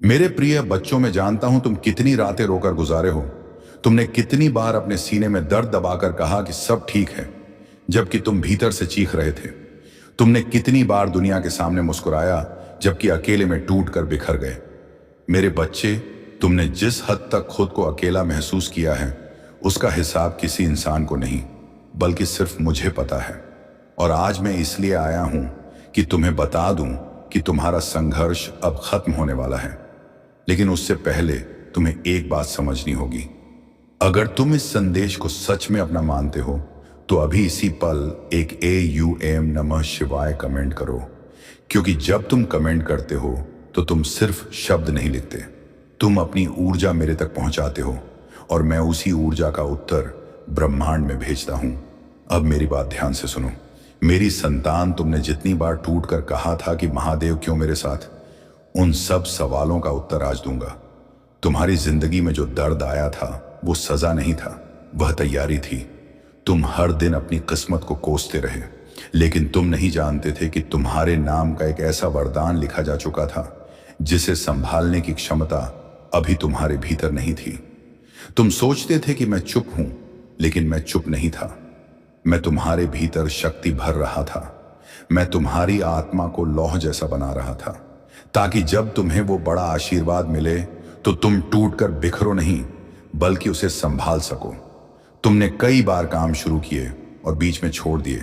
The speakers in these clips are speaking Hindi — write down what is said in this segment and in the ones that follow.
मेरे प्रिय बच्चों, मैं जानता हूं तुम कितनी रातें रोकर गुजारे हो। तुमने कितनी बार अपने सीने में दर्द दबाकर कहा कि सब ठीक है, जबकि तुम भीतर से चीख रहे थे। तुमने कितनी बार दुनिया के सामने मुस्कुराया, जबकि अकेले में टूट कर बिखर गए। मेरे बच्चे, तुमने जिस हद तक खुद को अकेला महसूस किया है, उसका हिसाब किसी इंसान को नहीं, बल्कि सिर्फ मुझे पता है। और आज मैं इसलिए आया हूं कि तुम्हें बता दूं कि तुम्हारा संघर्ष अब खत्म होने वाला है। लेकिन उससे पहले तुम्हें एक बात समझनी होगी। अगर तुम इस संदेश को सच में अपना मानते हो, तो अभी इसी पल एक AUM नमः शिवाय कमेंट करो। क्योंकि जब तुम कमेंट करते हो तो तुम सिर्फ शब्द नहीं लिखते, तुम अपनी ऊर्जा मेरे तक पहुंचाते हो, और मैं उसी ऊर्जा का उत्तर ब्रह्मांड में भेजता हूं। अब मेरी बात ध्यान से सुनो। मेरी संतान, तुमने जितनी बार टूट कर कहा था कि महादेव क्यों मेरे साथ, उन सब सवालों का उत्तर आज दूंगा। तुम्हारी जिंदगी में जो दर्द आया था वो सजा नहीं था, वह तैयारी थी। तुम हर दिन अपनी किस्मत को कोसते रहे, लेकिन तुम नहीं जानते थे कि तुम्हारे नाम का एक ऐसा वरदान लिखा जा चुका था जिसे संभालने की क्षमता अभी तुम्हारे भीतर नहीं थी। तुम सोचते थे कि मैं चुप हूं, लेकिन मैं चुप नहीं था। मैं तुम्हारे भीतर शक्ति भर रहा था। मैं तुम्हारी आत्मा को लौह जैसा बना रहा था, ताकि जब तुम्हें वो बड़ा आशीर्वाद मिले तो तुम टूटकर बिखरो नहीं, बल्कि उसे संभाल सको। तुमने कई बार काम शुरू किए और बीच में छोड़ दिए।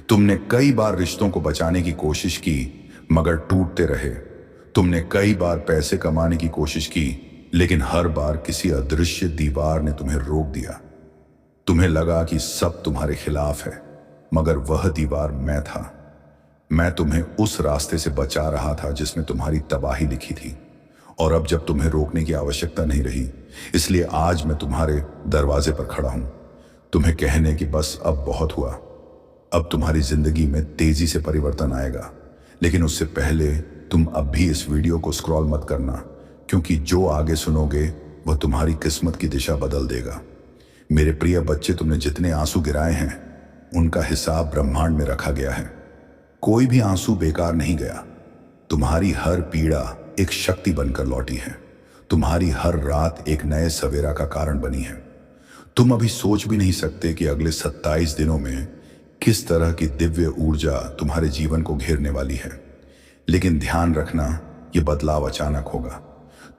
तुमने कई बार रिश्तों को बचाने की कोशिश की, मगर टूटते रहे। तुमने कई बार पैसे कमाने की कोशिश की, लेकिन हर बार किसी अदृश्य दीवार ने तुम्हें रोक दिया। तुम्हें लगा कि सब तुम्हारे खिलाफ है, मगर वह दीवार मैं था। मैं तुम्हें उस रास्ते से बचा रहा था जिसमें तुम्हारी तबाही लिखी थी। और अब जब तुम्हें रोकने की आवश्यकता नहीं रही, इसलिए आज मैं तुम्हारे दरवाजे पर खड़ा हूं, तुम्हें कहने कि बस अब बहुत हुआ। अब तुम्हारी जिंदगी में तेजी से परिवर्तन आएगा। लेकिन उससे पहले तुम अब भी इस वीडियो को स्क्रॉल मत करना, क्योंकि जो आगे सुनोगे वह तुम्हारी किस्मत की दिशा बदल देगा। मेरे प्रिय बच्चे, तुमने जितने आंसू गिराए हैं, उनका हिसाब ब्रह्मांड में रखा गया है। कोई भी आंसू बेकार नहीं गया। तुम्हारी हर पीड़ा एक शक्ति बनकर लौटी है। तुम्हारी हर रात एक नए सवेरा का कारण बनी है। तुम अभी सोच भी नहीं सकते कि अगले 27 दिनों में किस तरह की दिव्य ऊर्जा तुम्हारे जीवन को घेरने वाली है। लेकिन ध्यान रखना, यह बदलाव अचानक होगा।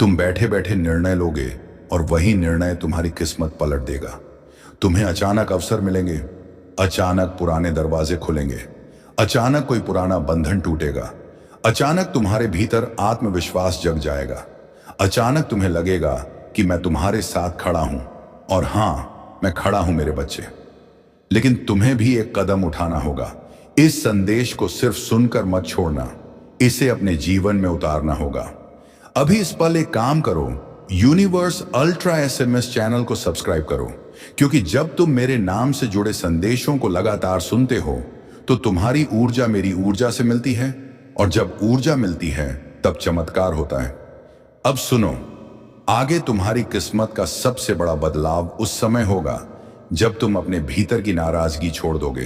तुम बैठे बैठे निर्णय लोगे, और वही निर्णय तुम्हारी किस्मत पलट देगा। तुम्हें अचानक अवसर मिलेंगे, अचानक पुराने दरवाजे खुलेंगे, अचानक कोई पुराना बंधन टूटेगा, अचानक तुम्हारे भीतर आत्मविश्वास जग जाएगा। अचानक तुम्हें लगेगा कि मैं तुम्हारे साथ खड़ा हूं, और हां, मैं खड़ा हूं मेरे बच्चे। लेकिन तुम्हें भी एक कदम उठाना होगा। इस संदेश को सिर्फ सुनकर मत छोड़ना, इसे अपने जीवन में उतारना होगा। अभी इस पल एक काम करो, यूनिवर्स अल्ट्रा SMS चैनल को सब्सक्राइब करो, क्योंकि जब तुम मेरे नाम से जुड़े संदेशों को लगातार सुनते हो, तो तुम्हारी ऊर्जा मेरी ऊर्जा से मिलती है, और जब ऊर्जा मिलती है तब चमत्कार होता है। अब सुनो, आगे तुम्हारी किस्मत का सबसे बड़ा बदलाव उस समय होगा जब तुम अपने भीतर की नाराजगी छोड़ दोगे।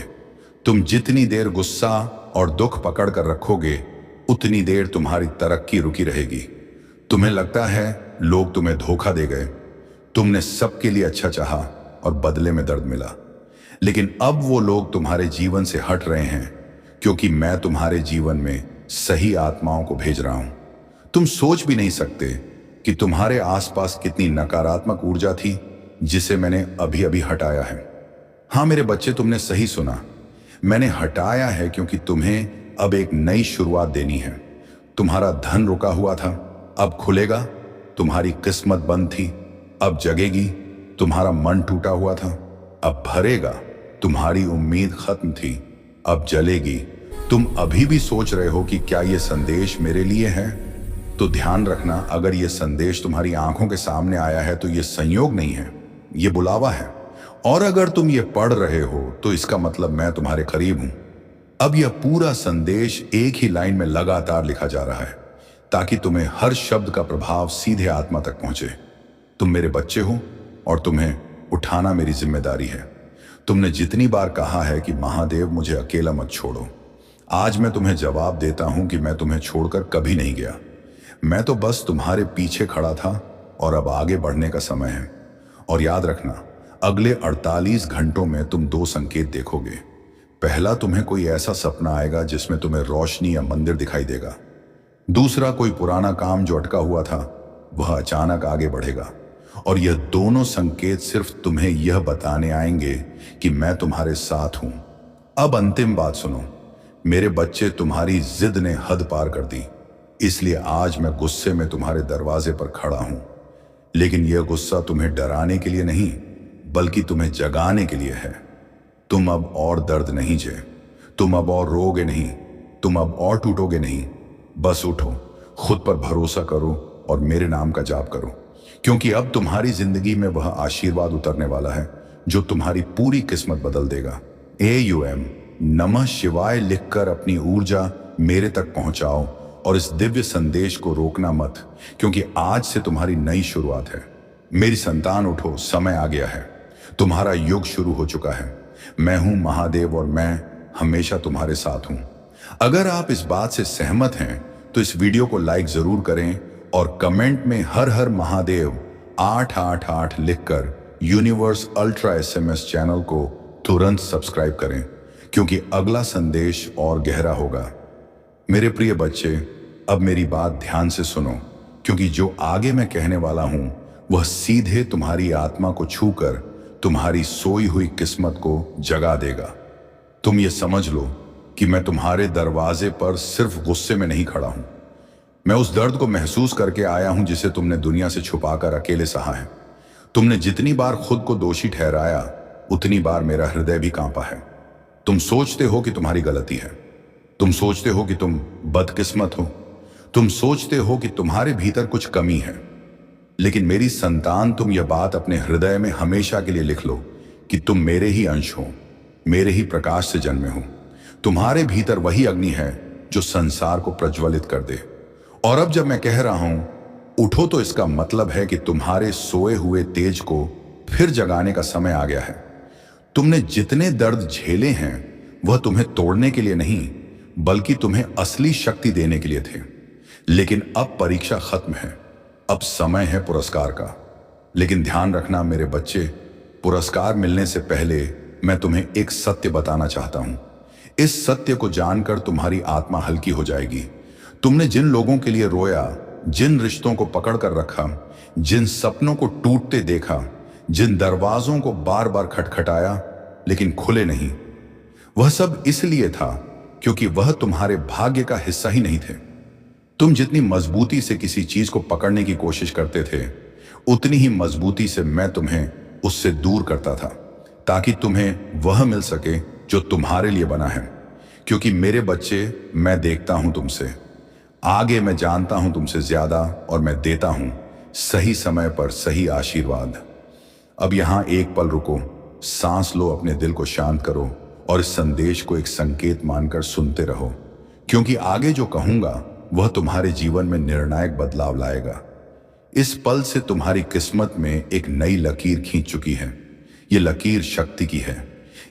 तुम जितनी देर गुस्सा और दुख पकड़ कर रखोगे, उतनी देर तुम्हारी तरक्की रुकी रहेगी। तुम्हें लगता है लोग तुम्हें धोखा दे गए, तुमने सबके लिए अच्छा चाहा और बदले में दर्द मिला। लेकिन अब वो लोग तुम्हारे जीवन से हट रहे हैं, क्योंकि मैं तुम्हारे जीवन में सही आत्माओं को भेज रहा हूं। तुम सोच भी नहीं सकते कि तुम्हारे आसपास कितनी नकारात्मक ऊर्जा थी जिसे मैंने अभी अभी हटाया है। हां मेरे बच्चे, तुमने सही सुना। मैंने हटाया है क्योंकि तुम्हें अब एक नई शुरुआत देनी है। तुम्हारा धन रुका हुआ था, अब खुलेगा। तुम्हारी किस्मत बंद थी, अब जगेगी। तुम्हारा मन टूटा हुआ था, अब भरेगा। तुम्हारी उम्मीद खत्म थी, अब जलेगी। तुम अभी भी सोच रहे हो कि क्या यह संदेश मेरे लिए है? तो ध्यान रखना, अगर यह संदेश तुम्हारी आंखों के सामने आया है तो यह संयोग नहीं है, यह बुलावा है। और अगर तुम ये पढ़ रहे हो तो इसका मतलब मैं तुम्हारे करीब हूं। अब यह पूरा संदेश एक ही लाइन में लगातार लिखा जा रहा है, ताकि तुम्हें हर शब्द का प्रभाव सीधे आत्मा तक पहुंचे। तुम मेरे बच्चे हो, और तुम्हें उठाना मेरी जिम्मेदारी है। तुमने जितनी बार कहा है कि महादेव मुझे अकेला मत छोड़ो, आज मैं तुम्हें जवाब देता हूं कि मैं तुम्हें छोड़कर कभी नहीं गया। मैं तो बस तुम्हारे पीछे खड़ा था और अब आगे बढ़ने का समय है। और याद रखना, अगले 48 घंटों में तुम दो संकेत देखोगे। पहला, तुम्हें कोई ऐसा सपना आएगा जिसमें तुम्हें रोशनी या मंदिर दिखाई देगा। दूसरा, कोई पुराना काम जो अटका हुआ था वह अचानक आगे बढ़ेगा। और यह दोनों संकेत सिर्फ तुम्हें यह बताने आएंगे कि मैं तुम्हारे साथ हूं। अब अंतिम बात सुनो, मेरे बच्चे, तुम्हारी जिद ने हद पार कर दी, इसलिए आज मैं गुस्से में तुम्हारे दरवाजे पर खड़ा हूं। लेकिन यह गुस्सा तुम्हें डराने के लिए नहीं, बल्कि तुम्हें जगाने के लिए है। तुम अब और दर्द नहीं झे, तुम अब और रोगे नहीं, तुम अब और टूटोगे नहीं। बस उठो, खुद पर भरोसा करो और मेरे नाम का जाप करो, क्योंकि अब तुम्हारी जिंदगी में वह आशीर्वाद उतरने वाला है जो तुम्हारी पूरी किस्मत बदल देगा। AUM नमः शिवाय लिखकर अपनी ऊर्जा मेरे तक पहुंचाओ और इस दिव्य संदेश को रोकना मत, क्योंकि आज से तुम्हारी नई शुरुआत है। मेरी संतान, उठो, समय आ गया है। तुम्हारा युग शुरू हो चुका है। मैं हूं महादेव और मैं हमेशा तुम्हारे साथ हूं। अगर आप इस बात से सहमत हैं तो इस वीडियो को लाइक जरूर करें और कमेंट में हर हर महादेव 888 लिखकर यूनिवर्स अल्ट्रा SMS चैनल को तुरंत सब्सक्राइब करें, क्योंकि अगला संदेश और गहरा होगा। मेरे प्रिय बच्चे, अब मेरी बात ध्यान से सुनो, क्योंकि जो आगे मैं कहने वाला हूं वह सीधे तुम्हारी आत्मा को छूकर तुम्हारी सोई हुई किस्मत को जगा देगा। तुम ये समझ लो कि मैं तुम्हारे दरवाजे पर सिर्फ गुस्से में नहीं खड़ा हूं। मैं उस दर्द को महसूस करके आया हूं जिसे तुमने दुनिया से छुपाकर अकेले सहा है। तुमने जितनी बार खुद को दोषी ठहराया, उतनी बार मेरा हृदय भी कांपा है। तुम सोचते हो कि तुम्हारी गलती है, तुम सोचते हो कि तुम बदकिस्मत हो, तुम सोचते हो कि तुम्हारे भीतर कुछ कमी है। लेकिन मेरी संतान, तुम यह बात अपने हृदय में हमेशा के लिए लिख लो कि तुम मेरे ही अंश हो, मेरे ही प्रकाश से जन्मे हो। तुम्हारे भीतर वही अग्नि है जो संसार को प्रज्वलित कर दे। और अब जब मैं कह रहा हूं उठो, तो इसका मतलब है कि तुम्हारे सोए हुए तेज को फिर जगाने का समय आ गया है। तुमने जितने दर्द झेले हैं वह तुम्हें तोड़ने के लिए नहीं, बल्कि तुम्हें असली शक्ति देने के लिए थे। लेकिन अब परीक्षा खत्म है, अब समय है पुरस्कार का। लेकिन ध्यान रखना मेरे बच्चे, पुरस्कार मिलने से पहले मैं तुम्हें एक सत्य बताना चाहता हूं। इस सत्य को जानकर तुम्हारी आत्मा हल्की हो जाएगी। तुमने जिन लोगों के लिए रोया, जिन रिश्तों को पकड़ कर रखा, जिन सपनों को टूटते देखा, जिन दरवाजों को बार बार खटखटाया लेकिन खुले नहीं, वह सब इसलिए था क्योंकि वह तुम्हारे भाग्य का हिस्सा ही नहीं थे। तुम जितनी मजबूती से किसी चीज को पकड़ने की कोशिश करते थे, उतनी ही मजबूती से मैं तुम्हें उससे दूर करता था, ताकि तुम्हें वह मिल सके जो तुम्हारे लिए बना है। क्योंकि मेरे बच्चे, मैं देखता हूं तुमसे आगे, मैं जानता हूं तुमसे ज्यादा, और मैं देता हूं सही समय पर सही आशीर्वाद। अब यहां एक पल रुको, सांस लो, अपने दिल को शांत करो और इस संदेश को एक संकेत मानकर सुनते रहो, क्योंकि आगे जो कहूंगा वह तुम्हारे जीवन में निर्णायक बदलाव लाएगा। इस पल से तुम्हारी किस्मत में एक नई लकीर खींच चुकी है। ये लकीर शक्ति की है,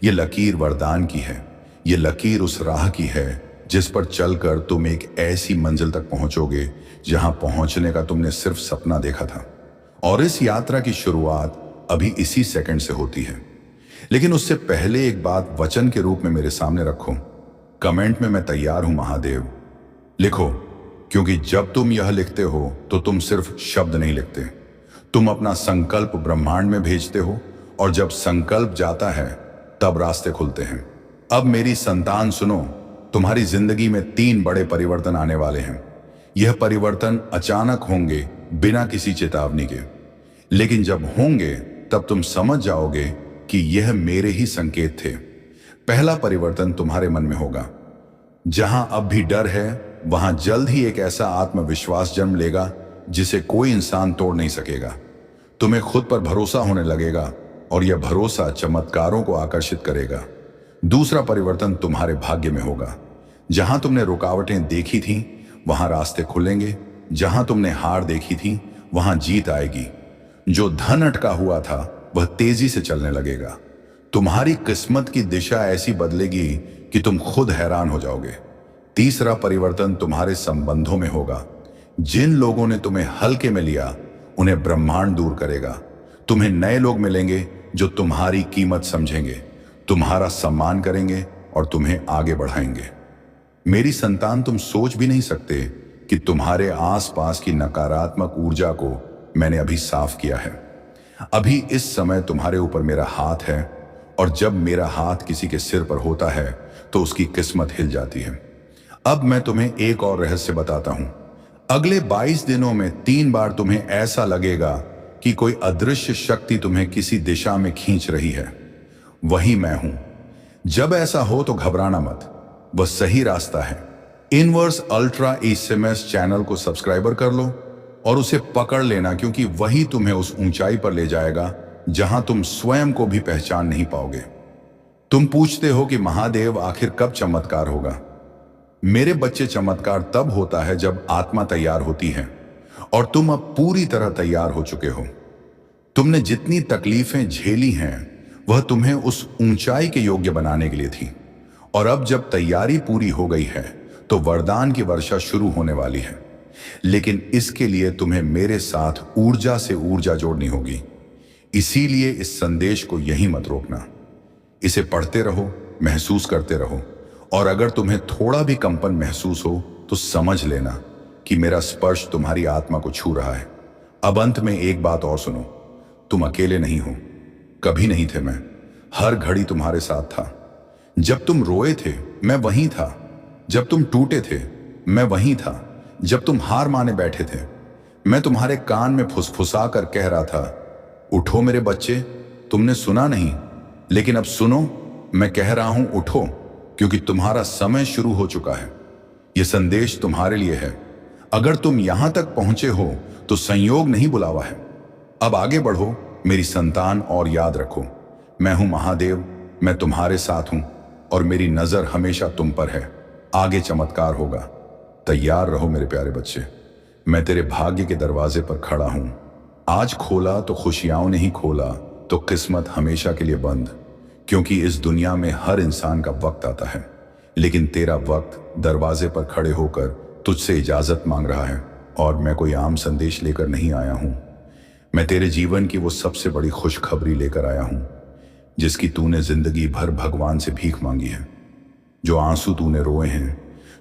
ये लकीर वरदान की है, ये लकीर उस राह की है जिस पर चलकर तुम एक ऐसी मंजिल तक पहुंचोगे जहां पहुंचने का तुमने सिर्फ सपना देखा था। और इस यात्रा की शुरुआत अभी इसी सेकंड से होती है। लेकिन उससे पहले एक बात वचन के रूप में मेरे सामने रखो। कमेंट में मैं तैयार हूं महादेव लिखो, क्योंकि जब तुम यह लिखते हो तो तुम सिर्फ शब्द नहीं लिखते, तुम अपना संकल्प ब्रह्मांड में भेजते हो, और जब संकल्प जाता है तब रास्ते खुलते हैं। अब मेरी संतान सुनो, तुम्हारी जिंदगी में 3 बड़े परिवर्तन आने वाले हैं। यह परिवर्तन अचानक होंगे, बिना किसी चेतावनी के, लेकिन जब होंगे तब तुम समझ जाओगे कि यह मेरे ही संकेत थे। पहला परिवर्तन तुम्हारे मन में होगा। जहां अब भी डर है, वहां जल्द ही एक ऐसा आत्मविश्वास जन्म लेगा जिसे कोई इंसान तोड़ नहीं सकेगा। तुम्हें खुद पर भरोसा होने लगेगा और यह भरोसा चमत्कारों को आकर्षित करेगा। दूसरा परिवर्तन तुम्हारे भाग्य में होगा। जहां तुमने रुकावटें देखी थीं, वहां रास्ते खुलेंगे। जहां तुमने हार देखी थी, वहां जीत आएगी। जो धन अटका हुआ था वह तेजी से चलने लगेगा। तुम्हारी किस्मत की दिशा ऐसी बदलेगी कि तुम खुद हैरान हो जाओगे। तीसरा परिवर्तन तुम्हारे संबंधों में होगा। जिन लोगों ने तुम्हें हल्के में लिया उन्हें ब्रह्मांड दूर करेगा। तुम्हें नए लोग मिलेंगे जो तुम्हारी कीमत समझेंगे, तुम्हारा सम्मान करेंगे और तुम्हें आगे बढ़ाएंगे। मेरी संतान, तुम सोच भी नहीं सकते कि तुम्हारे आसपास की नकारात्मक ऊर्जा को मैंने अभी साफ किया है। अभी इस समय तुम्हारे ऊपर मेरा हाथ है, और जब मेरा हाथ किसी के सिर पर होता है तो उसकी किस्मत हिल जाती है। अब मैं तुम्हें एक और रहस्य बताता हूं। अगले 22 दिनों में 3 बार तुम्हें ऐसा लगेगा कि कोई अदृश्य शक्ति तुम्हें किसी दिशा में खींच रही है। वही मैं हूं। जब ऐसा हो तो घबराना मत, वह सही रास्ता है। इनवर्स अल्ट्रा एसएमएस चैनल को सब्सक्राइबर कर लो और उसे पकड़ लेना, क्योंकि वही तुम्हें उस ऊंचाई पर ले जाएगा जहां तुम स्वयं को भी पहचान नहीं पाओगे। तुम पूछते हो कि महादेव, आखिर कब चमत्कार होगा? मेरे बच्चे, चमत्कार तब होता है जब आत्मा तैयार होती है, और तुम अब पूरी तरह तैयार हो चुके हो। तुमने जितनी तकलीफें झेली हैं वह तुम्हें उस ऊंचाई के योग्य बनाने के लिए थी, और अब जब तैयारी पूरी हो गई है तो वरदान की वर्षा शुरू होने वाली है। लेकिन इसके लिए तुम्हें मेरे साथ ऊर्जा से ऊर्जा जोड़नी होगी। इसीलिए इस संदेश को यहीं मत रोकना। इसे पढ़ते रहो, महसूस करते रहो, और अगर तुम्हें थोड़ा भी कंपन महसूस हो तो समझ लेना कि मेरा स्पर्श तुम्हारी आत्मा को छू रहा है। अब अंत में एक बात और सुनो, तुम अकेले नहीं हो। कभी नहीं थे मैं, हर घड़ी तुम्हारे साथ था। जब तुम रोए थे मैं वहीं था, जब तुम टूटे थे मैं वहीं था, जब तुम हार माने बैठे थे मैं तुम्हारे कान में फुसफुसा कर कह रहा था, उठो मेरे बच्चे। तुमने सुना नहीं, लेकिन अब सुनो, मैं कह रहा हूं उठो, क्योंकि तुम्हारा समय शुरू हो चुका है। यह संदेश तुम्हारे लिए है। अगर तुम यहां तक पहुंचे हो तो संयोग नहीं, बुलावा है। अब आगे बढ़ो मेरी संतान, और याद रखो, मैं हूं महादेव, मैं तुम्हारे साथ हूं, और मेरी नजर हमेशा तुम पर है। आगे चमत्कार होगा। तैयार रहो मेरे प्यारे बच्चे। मैं तेरे भाग्य के दरवाजे पर खड़ा हूं। आज खोला तो खुशियां ने ही खोला, तो किस्मत हमेशा के लिए बंद। क्योंकि इस दुनिया में हर इंसान का वक्त आता है, लेकिन तेरा वक्त दरवाजे पर खड़े होकर तुझसे इजाजत मांग रहा है। और मैं कोई आम संदेश लेकर नहीं आया हूं। मैं तेरे जीवन की वो सबसे बड़ी खुशखबरी लेकर आया हूं, जिसकी तूने जिंदगी भर भगवान से भीख मांगी है। जो आंसू तूने रोए हैं,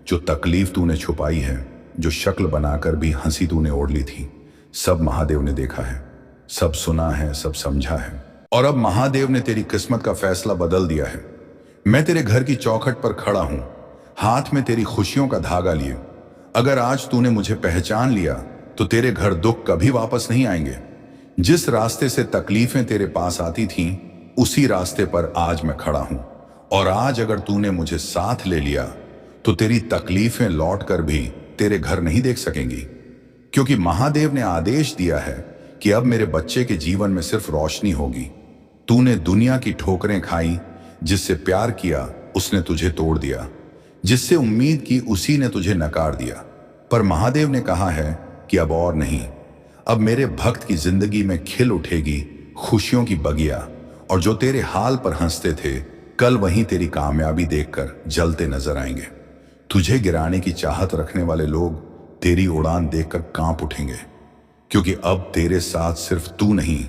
जो तकलीफ तूने छुपाई है, जो शक्ल बनाकर भी हंसी तूने ओढ़ ली थी, सब महादेव ने देखा है, सब सुना है, सब समझा है। और अब महादेव ने तेरी किस्मत का फैसला बदल दिया है। मैं तेरे घर की चौखट पर खड़ा हूं, हाथ में तेरी खुशियों का धागा लिए। अगर आज तूने मुझे पहचान लिया तो तेरे घर दुख कभी वापस नहीं आएंगे। जिस रास्ते से तकलीफें तेरे पास आती थीं, उसी रास्ते पर आज मैं खड़ा हूं। और आज अगर तूने मुझे साथ ले लिया तो तेरी तकलीफें लौटकर भी तेरे घर नहीं देख सकेंगी, क्योंकि महादेव ने आदेश दिया है कि अब मेरे बच्चे के जीवन में सिर्फ रोशनी होगी। तूने दुनिया की ठोकरें खाई, जिससे प्यार किया उसने तुझे तोड़ दिया, जिससे उम्मीद की उसी ने तुझे नकार दिया। पर महादेव ने कहा है कि अब और नहीं, अब मेरे भक्त की जिंदगी में खिल उठेगी खुशियों की बगिया, और जो तेरे हाल पर हंसते थे कल वहीं तेरी कामयाबी देखकर जलते नजर आएंगे। तुझे गिराने की चाहत रखने वाले लोग तेरी उड़ान देखकर कांप उठेंगे, क्योंकि अब तेरे साथ सिर्फ तू नहीं,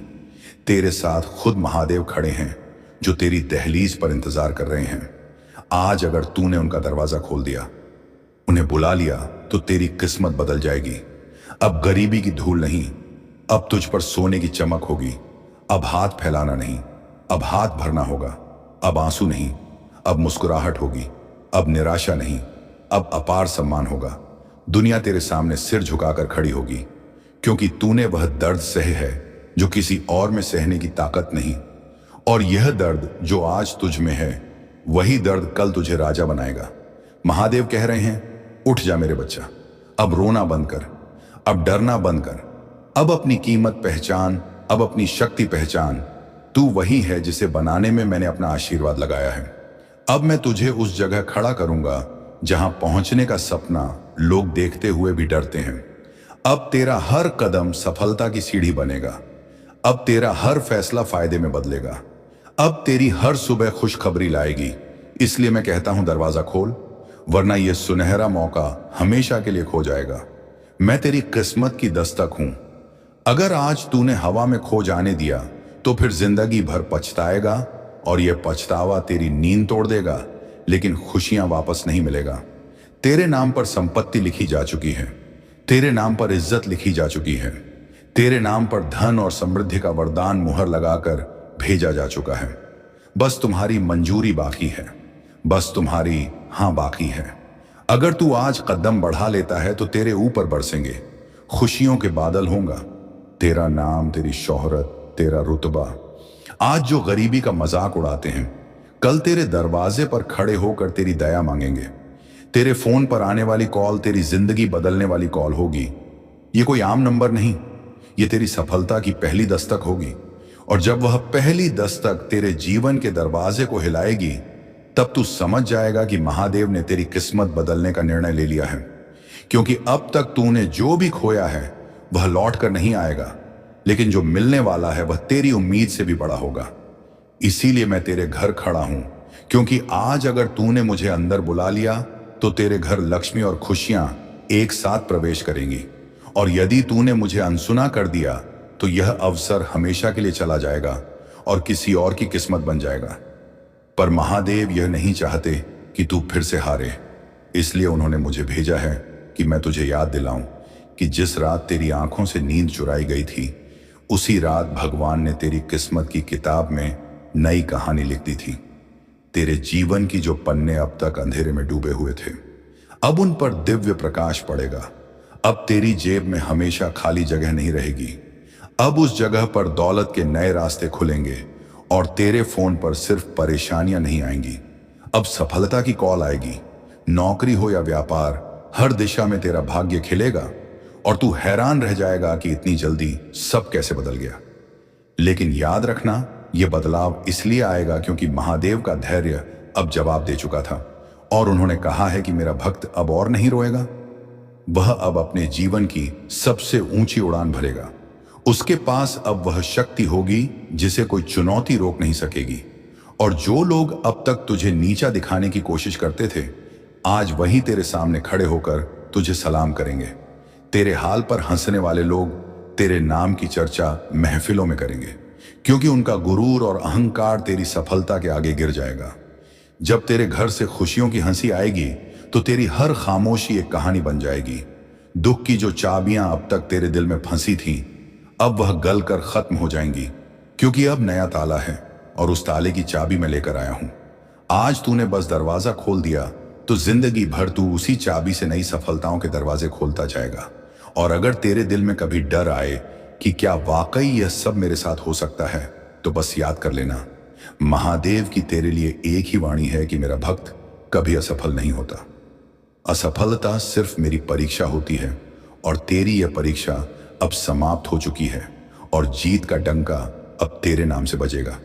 तेरे साथ खुद महादेव खड़े हैं, जो तेरी दहलीज पर इंतजार कर रहे हैं। आज अगर तूने उनका दरवाजा खोल दिया, उन्हें बुला लिया, तो तेरी किस्मत बदल जाएगी। अब गरीबी की धूल नहीं, अब तुझ पर सोने की चमक होगी। अब हाथ फैलाना नहीं, अब हाथ भरना होगा। अब आंसू नहीं, अब मुस्कुराहट होगी। अब निराशा नहीं, अब अपार सम्मान होगा। दुनिया तेरे सामने सिर झुकाकर खड़ी होगी, क्योंकि तूने वह दर्द सहे है जो किसी और में सहने की ताकत नहीं। और यह दर्द जो आज तुझ में है, वही दर्द कल तुझे राजा बनाएगा। महादेव कह रहे हैं, उठ जा मेरे बच्चा, अब रोना बंद कर, अब डरना बंद कर, अब अपनी कीमत पहचान, अब अपनी शक्ति पहचान। तू वही है जिसे बनाने में मैंने अपना आशीर्वाद लगाया है। अब मैं तुझे उस जगह खड़ा करूंगा जहां पहुंचने का सपना लोग देखते हुए भी डरते हैं। अब तेरा हर कदम सफलता की सीढ़ी बनेगा। अब तेरा हर फैसला फायदे में बदलेगा। अब तेरी हर सुबह खुशखबरी लाएगी। इसलिए मैं कहता हूं, दरवाजा खोल, वरना यह सुनहरा मौका हमेशा के लिए खो जाएगा। मैं तेरी किस्मत की दस्तक हूं। अगर आज तूने हवा में खो जाने दिया तो फिर जिंदगी भर पछताएगा, और यह पछतावा तेरी नींद तोड़ देगा, लेकिन खुशियां वापस नहीं मिलेगा। तेरे नाम पर संपत्ति लिखी जा चुकी है, तेरे नाम पर इज्जत लिखी जा चुकी है, तेरे नाम पर धन और समृद्धि का वरदान मुहर लगाकर भेजा जा चुका है। बस तुम्हारी मंजूरी बाकी है, बस तुम्हारी हां बाकी है। अगर तू आज कदम बढ़ा लेता है तो तेरे ऊपर बरसेंगे खुशियों के बादल होगा। तेरा नाम, तेरी शोहरत, तेरा रुतबा। आज जो गरीबी का मजाक उड़ाते हैं, कल तेरे दरवाजे पर खड़े होकर तेरी दया मांगेंगे। तेरे फोन पर आने वाली कॉल तेरी जिंदगी बदलने वाली कॉल होगी। ये कोई आम नंबर नहीं, ये तेरी सफलता की पहली दस्तक होगी। और जब वह पहली दस्तक तेरे जीवन के दरवाजे को हिलाएगी, तब तू समझ जाएगा कि महादेव ने तेरी किस्मत बदलने का निर्णय ले लिया है। क्योंकि अब तक तूने जो भी खोया है वह लौट कर नहीं आएगा, लेकिन जो मिलने वाला है वह तेरी उम्मीद से भी बड़ा होगा। इसीलिए मैं तेरे घर खड़ा हूं, क्योंकि आज अगर तूने मुझे अंदर बुला लिया तो तेरे घर लक्ष्मी और खुशियां एक साथ प्रवेश करेंगी। और यदि तूने मुझे अनसुना कर दिया तो यह अवसर हमेशा के लिए चला जाएगा और किसी और की किस्मत बन जाएगा। पर महादेव यह नहीं चाहते कि तू फिर से हारे, इसलिए उन्होंने मुझे भेजा है कि मैं तुझे याद दिलाऊं कि जिस रात तेरी आंखों से नींद चुराई गई थी, उसी रात भगवान ने तेरी किस्मत की किताब में नई कहानी लिख दी थी। तेरे जीवन की जो पन्ने अब तक अंधेरे में डूबे हुए थे, अब उन पर दिव्य प्रकाश पड़ेगा। अब तेरी जेब में हमेशा खाली जगह नहीं रहेगी। अब उस जगह पर दौलत के नए रास्ते खुलेंगे और तेरे फोन पर सिर्फ परेशानियां नहीं आएंगी, अब सफलता की कॉल आएगी। नौकरी हो या व्यापार, हर दिशा में तेरा भाग्य खिलेगा और तू हैरान रह जाएगा कि इतनी जल्दी सब कैसे बदल गया। लेकिन याद रखना, यह बदलाव इसलिए आएगा क्योंकि महादेव का धैर्य अब जवाब दे चुका था और उन्होंने कहा है कि मेरा भक्त अब और नहीं रोएगा। वह अब अपने जीवन की सबसे ऊंची उड़ान भरेगा। उसके पास अब वह शक्ति होगी जिसे कोई चुनौती रोक नहीं सकेगी। और जो लोग अब तक तुझे नीचा दिखाने की कोशिश करते थे, आज वही तेरे सामने खड़े होकर तुझे सलाम करेंगे। तेरे हाल पर हंसने वाले लोग तेरे नाम की चर्चा महफिलों में करेंगे, क्योंकि उनका गुरूर और अहंकार तेरी सफलता के आगे गिर जाएगा। जब तेरे घर से खुशियों की हंसी आएगी तो तेरी हर खामोशी एक कहानी बन जाएगी। दुख की जो चाबियां अब तक तेरे दिल में फंसी थीं, अब वह गल कर खत्म हो जाएंगी, क्योंकि अब नया ताला है और उस ताले की चाबी मैं लेकर आया हूं। आज तूने बस दरवाजा खोल दिया तो जिंदगी भर तू उसी चाबी से नई सफलताओं के दरवाजे खोलता जाएगा। और अगर तेरे दिल में कभी डर आए कि क्या वाकई यह सब मेरे साथ हो सकता है, तो बस याद कर लेना, महादेव की तेरे लिए एक ही वाणी है कि मेरा भक्त कभी असफल नहीं होता। असफलता सिर्फ मेरी परीक्षा होती है और तेरी यह परीक्षा अब समाप्त हो चुकी है और जीत का डंका अब तेरे नाम से बजेगा।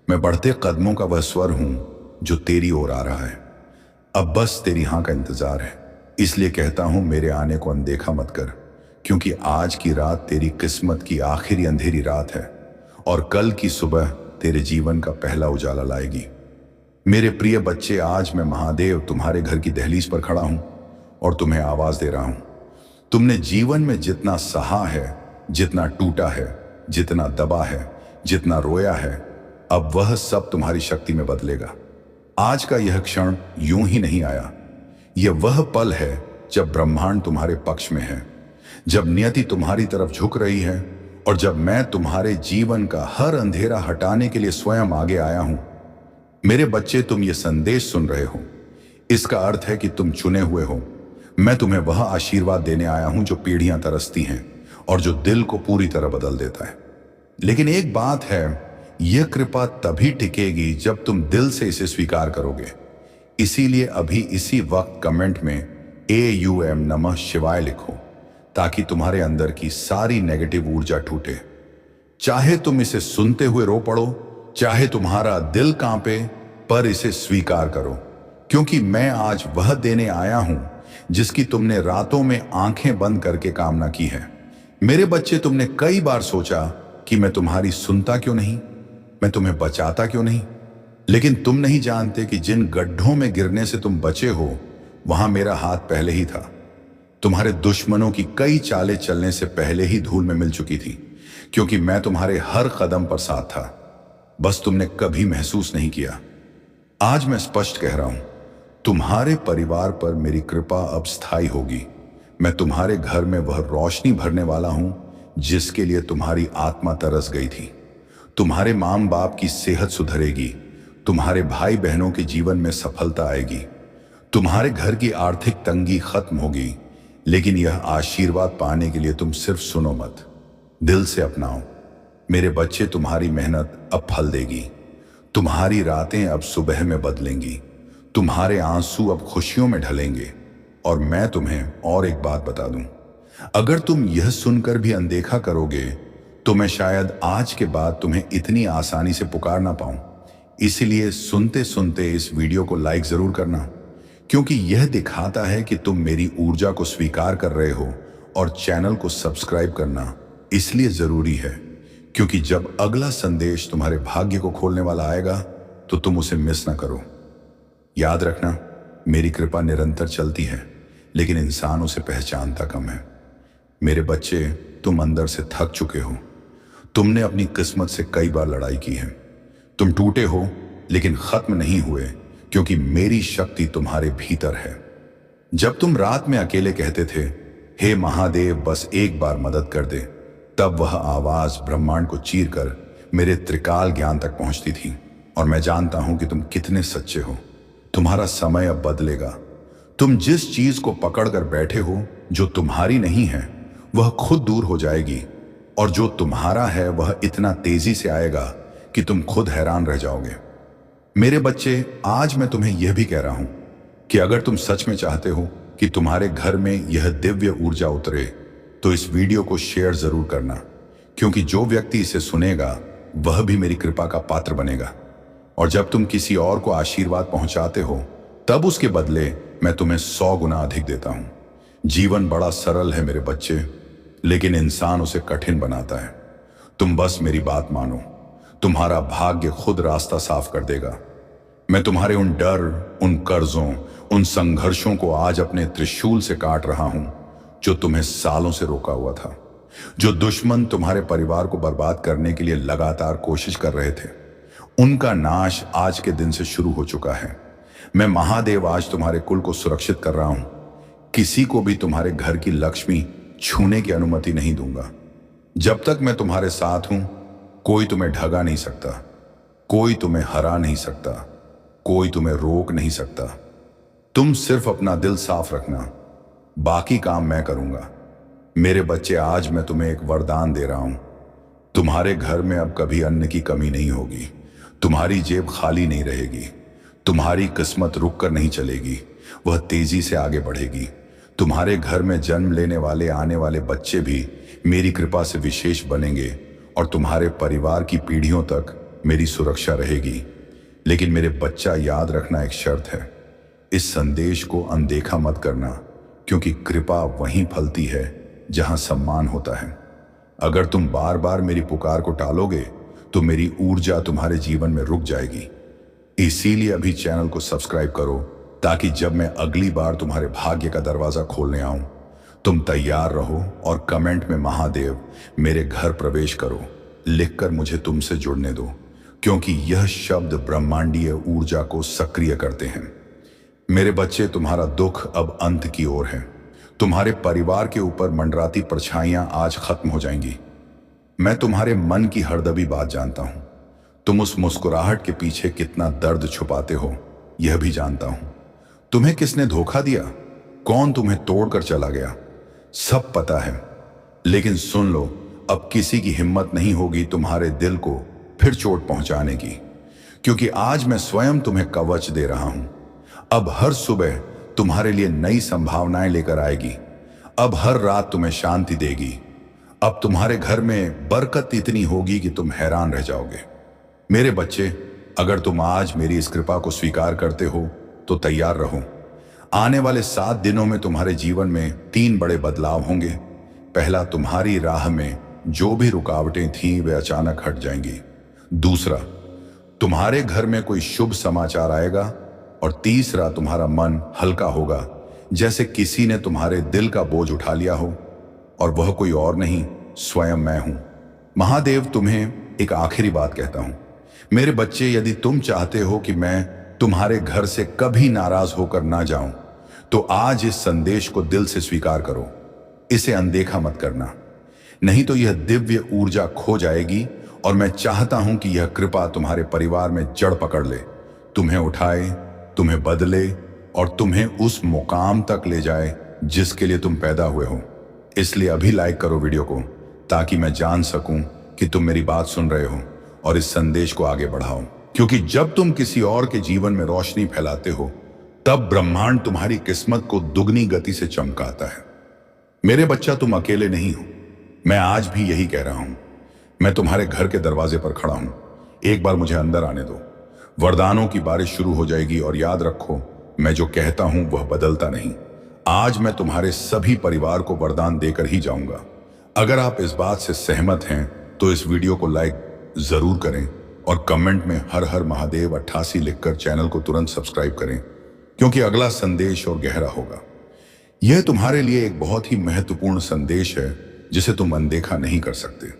मैं बढ़ते कदमों का वह स्वर हूं जो तेरी ओर आ रहा है। अब बस तेरी हां का इंतजार है। इसलिए कहता हूं, मेरे आने को अनदेखा मत कर, क्योंकि आज की रात तेरी किस्मत की आखिरी अंधेरी रात है और कल की सुबह तेरे जीवन का पहला उजाला लाएगी। मेरे प्रिय बच्चे, आज मैं महादेव तुम्हारे घर की दहलीज पर खड़ा हूं और तुम्हें आवाज दे रहा हूं। तुमने जीवन में जितना सहा है, जितना टूटा है, जितना दबा है, जितना रोया है, अब वह सब तुम्हारी शक्ति में बदलेगा। आज का यह क्षण यूं ही नहीं आया। यह वह पल है जब ब्रह्मांड तुम्हारे पक्ष में है, जब नियति तुम्हारी तरफ झुक रही है और जब मैं तुम्हारे जीवन का हर अंधेरा हटाने के लिए स्वयं आगे आया हूं। मेरे बच्चे, तुम ये संदेश सुन रहे हो, इसका अर्थ है कि तुम चुने हुए हो। मैं तुम्हें वह आशीर्वाद देने आया हूं जो पीढ़ियां तरसती हैं और जो दिल को पूरी तरह बदल देता है। लेकिन एक बात है, यह कृपा तभी टिकेगी जब तुम दिल से इसे स्वीकार करोगे। इसीलिए अभी इसी वक्त कमेंट में AUM नमः शिवाय लिखो, ताकि तुम्हारे अंदर की सारी नेगेटिव ऊर्जा टूटे। चाहे तुम इसे सुनते हुए रो पड़ो, चाहे तुम्हारा दिल कांपे, पर इसे स्वीकार करो, क्योंकि मैं आज वह देने आया हूं जिसकी तुमने रातों में आंखें बंद करके कामना की है। मेरे बच्चे, तुमने कई बार सोचा कि मैं तुम्हारी सुनता क्यों नहीं, मैं तुम्हें बचाता क्यों नहीं, लेकिन तुम नहीं जानते कि जिन गड्ढों में गिरने से तुम बचे हो, वहां मेरा हाथ पहले ही था। तुम्हारे दुश्मनों की कई चालें चलने से पहले ही धूल में मिल चुकी थी, क्योंकि मैं तुम्हारे हर कदम पर साथ था, बस तुमने कभी महसूस नहीं किया। आज मैं स्पष्ट कह रहा हूं, तुम्हारे परिवार पर मेरी कृपा अब स्थायी होगी। मैं तुम्हारे घर में वह रोशनी भरने वाला हूं जिसके लिए तुम्हारी आत्मा तरस गई थी। तुम्हारे माँ बाप की सेहत सुधरेगी, तुम्हारे भाई बहनों के जीवन में सफलता आएगी, तुम्हारे घर की आर्थिक तंगी खत्म होगी। लेकिन यह आशीर्वाद पाने के लिए तुम सिर्फ सुनो मत, दिल से अपनाओ। मेरे बच्चे, तुम्हारी मेहनत अब फल देगी। तुम्हारी रातें अब सुबह में बदलेंगी, तुम्हारे आंसू अब खुशियों में ढलेंगे। और मैं तुम्हें और एक बात बता दूं, अगर तुम यह सुनकर भी अनदेखा करोगे तो मैं शायद आज के बाद तुम्हें इतनी आसानी से पुकार ना पाऊं। इसलिए सुनते सुनते इस वीडियो को लाइक जरूर करना, क्योंकि यह दिखाता है कि तुम मेरी ऊर्जा को स्वीकार कर रहे हो। और चैनल को सब्सक्राइब करना इसलिए जरूरी है क्योंकि जब अगला संदेश तुम्हारे भाग्य को खोलने वाला आएगा तो तुम उसे मिस ना करो। याद रखना, मेरी कृपा निरंतर चलती है, लेकिन इंसान उसे पहचानता कम है। मेरे बच्चे, तुम अंदर से थक चुके हो। तुमने अपनी किस्मत से कई बार लड़ाई की है। तुम टूटे हो लेकिन खत्म नहीं हुए, क्योंकि मेरी शक्ति तुम्हारे भीतर है। जब तुम रात में अकेले कहते थे, हे महादेव बस एक बार मदद कर दे, तब वह आवाज ब्रह्मांड को चीरकर मेरे त्रिकाल ज्ञान तक पहुंचती थी। और मैं जानता हूं कि तुम कितने सच्चे हो। तुम्हारा समय अब बदलेगा। तुम जिस चीज को पकड़कर बैठे हो, जो तुम्हारी नहीं है, वह खुद दूर हो जाएगी। और जो तुम्हारा है वह इतना तेजी से आएगा कि तुम खुद हैरान रह जाओगे। मेरे बच्चे, आज मैं तुम्हें यह भी कह रहा हूं कि अगर तुम सच में चाहते हो कि तुम्हारे घर में यह दिव्य ऊर्जा उतरे, तो इस वीडियो को शेयर जरूर करना, क्योंकि जो व्यक्ति इसे सुनेगा वह भी मेरी कृपा का पात्र बनेगा। और जब तुम किसी और को आशीर्वाद पहुंचाते हो, तब उसके बदले मैं तुम्हें 100 गुना अधिक देता हूं। जीवन बड़ा सरल है मेरे बच्चे, लेकिन इंसान उसे कठिन बनाता है। तुम बस मेरी बात मानो, तुम्हारा भाग्य खुद रास्ता साफ कर देगा। मैं तुम्हारे उन डर, उन कर्जों, उन संघर्षों को आज अपने त्रिशूल से काट रहा हूं, जो तुम्हें सालों से रोका हुआ था। जो दुश्मन तुम्हारे परिवार को बर्बाद करने के लिए लगातार कोशिश कर रहे थे, उनका नाश आज के दिन से शुरू हो चुका है। मैं महादेव आज तुम्हारे कुल को सुरक्षित कर रहा हूं। किसी को भी तुम्हारे घर की लक्ष्मी छूने की अनुमति नहीं दूंगा। जब तक मैं तुम्हारे साथ हूं, कोई तुम्हें ढगा नहीं सकता, कोई तुम्हें हरा नहीं सकता, कोई तुम्हें रोक नहीं सकता। तुम सिर्फ अपना दिल साफ रखना, बाकी काम मैं करूंगा। मेरे बच्चे, आज मैं तुम्हें एक वरदान दे रहा हूं। तुम्हारे घर में अब कभी अन्न की कमी नहीं होगी, तुम्हारी जेब खाली नहीं रहेगी, तुम्हारी किस्मत रुक कर नहीं चलेगी, वह तेजी से आगे बढ़ेगी। तुम्हारे घर में जन्म लेने वाले आने वाले बच्चे भी मेरी कृपा से विशेष बनेंगे और तुम्हारे परिवार की पीढ़ियों तक मेरी सुरक्षा रहेगी। लेकिन मेरे बच्चा, याद रखना एक शर्त है, इस संदेश को अनदेखा मत करना, क्योंकि कृपा वहीं फलती है जहां सम्मान होता है। अगर तुम बार बार मेरी पुकार को टालोगे तो मेरी ऊर्जा तुम्हारे जीवन में रुक जाएगी। इसीलिए अभी चैनल को सब्सक्राइब करो, ताकि जब मैं अगली बार तुम्हारे भाग्य का दरवाजा खोलने आऊं, तुम तैयार रहो। और कमेंट में महादेव मेरे घर प्रवेश करो लिखकर मुझे तुमसे जुड़ने दो, क्योंकि यह शब्द ब्रह्मांडीय ऊर्जा को सक्रिय करते हैं। मेरे बच्चे, तुम्हारा दुख अब अंत की ओर है। तुम्हारे परिवार के ऊपर मंडराती परछाइयां आज खत्म हो जाएंगी। मैं तुम्हारे मन की हरदबी बात जानता हूं। तुम उस मुस्कुराहट के पीछे कितना दर्द छुपाते हो, यह भी जानता हूं। तुम्हें किसने धोखा दिया, कौन तुम्हें तोड़कर चला गया, सब पता है। लेकिन सुन लो, अब किसी की हिम्मत नहीं होगी तुम्हारे दिल को फिर चोट पहुंचाने की, क्योंकि आज मैं स्वयं तुम्हें कवच दे रहा हूं। अब हर सुबह तुम्हारे लिए नई संभावनाएं लेकर आएगी। अब हर रात तुम्हें शांति देगी। अब तुम्हारे घर में बरकत इतनी होगी कि तुम हैरान रह जाओगे। मेरे बच्चे, अगर तुम आज मेरी इस कृपा को स्वीकार करते हो तो तैयार रहो। आने वाले 7 दिनों में तुम्हारे जीवन में 3 बड़े बदलाव होंगे। पहला, तुम्हारी राह में जो भी रुकावटें थीं वे अचानक हट जाएंगी। दूसरा, तुम्हारे घर में कोई शुभ समाचार आएगा। और तीसरा, तुम्हारा मन हल्का होगा, जैसे किसी ने तुम्हारे दिल का बोझ उठा लिया हो, और वह कोई और नहीं, स्वयं मैं हूं। महादेव तुम्हें एक आखिरी बात कहता हूं, मेरे बच्चे, यदि तुम चाहते हो कि मैं तुम्हारे घर से कभी नाराज होकर ना जाऊं, तो आज इस संदेश को दिल से स्वीकार करो। इसे अनदेखा मत करना, नहीं तो यह दिव्य ऊर्जा खो जाएगी, और मैं चाहता हूं कि यह कृपा तुम्हारे परिवार में जड़ पकड़ ले, तुम्हें उठाए, तुम्हें बदले, और तुम्हें उस मुकाम तक ले जाए जिसके लिए तुम पैदा हुए हो। इसलिए अभी लाइक करो वीडियो को, ताकि मैं जान सकूं कि तुम मेरी बात सुन रहे हो और इस संदेश को आगे बढ़ाओ। क्योंकि जब तुम किसी और के जीवन में रोशनी फैलाते हो, तब ब्रह्मांड तुम्हारी किस्मत को दुगनी गति से चमकाता है। मेरे बच्चा, तुम अकेले नहीं हो, मैं आज भी यही कह रहा हूं। मैं तुम्हारे घर के दरवाजे पर खड़ा हूं, एक बार मुझे अंदर आने दो। वरदानों की बारिश शुरू हो जाएगी, और याद रखो, मैं जो कहता हूं वह बदलता नहीं। आज मैं तुम्हारे सभी परिवार को वरदान देकर ही जाऊंगा। अगर आप इस बात से सहमत हैं तो इस वीडियो को लाइक जरूर करें, और कमेंट में हर हर महादेव 88 लिखकर चैनल को तुरंत सब्सक्राइब करें, क्योंकि अगला संदेश और गहरा होगा। यह तुम्हारे लिए एक बहुत ही महत्वपूर्ण संदेश है, जिसे तुम अनदेखा नहीं कर सकते।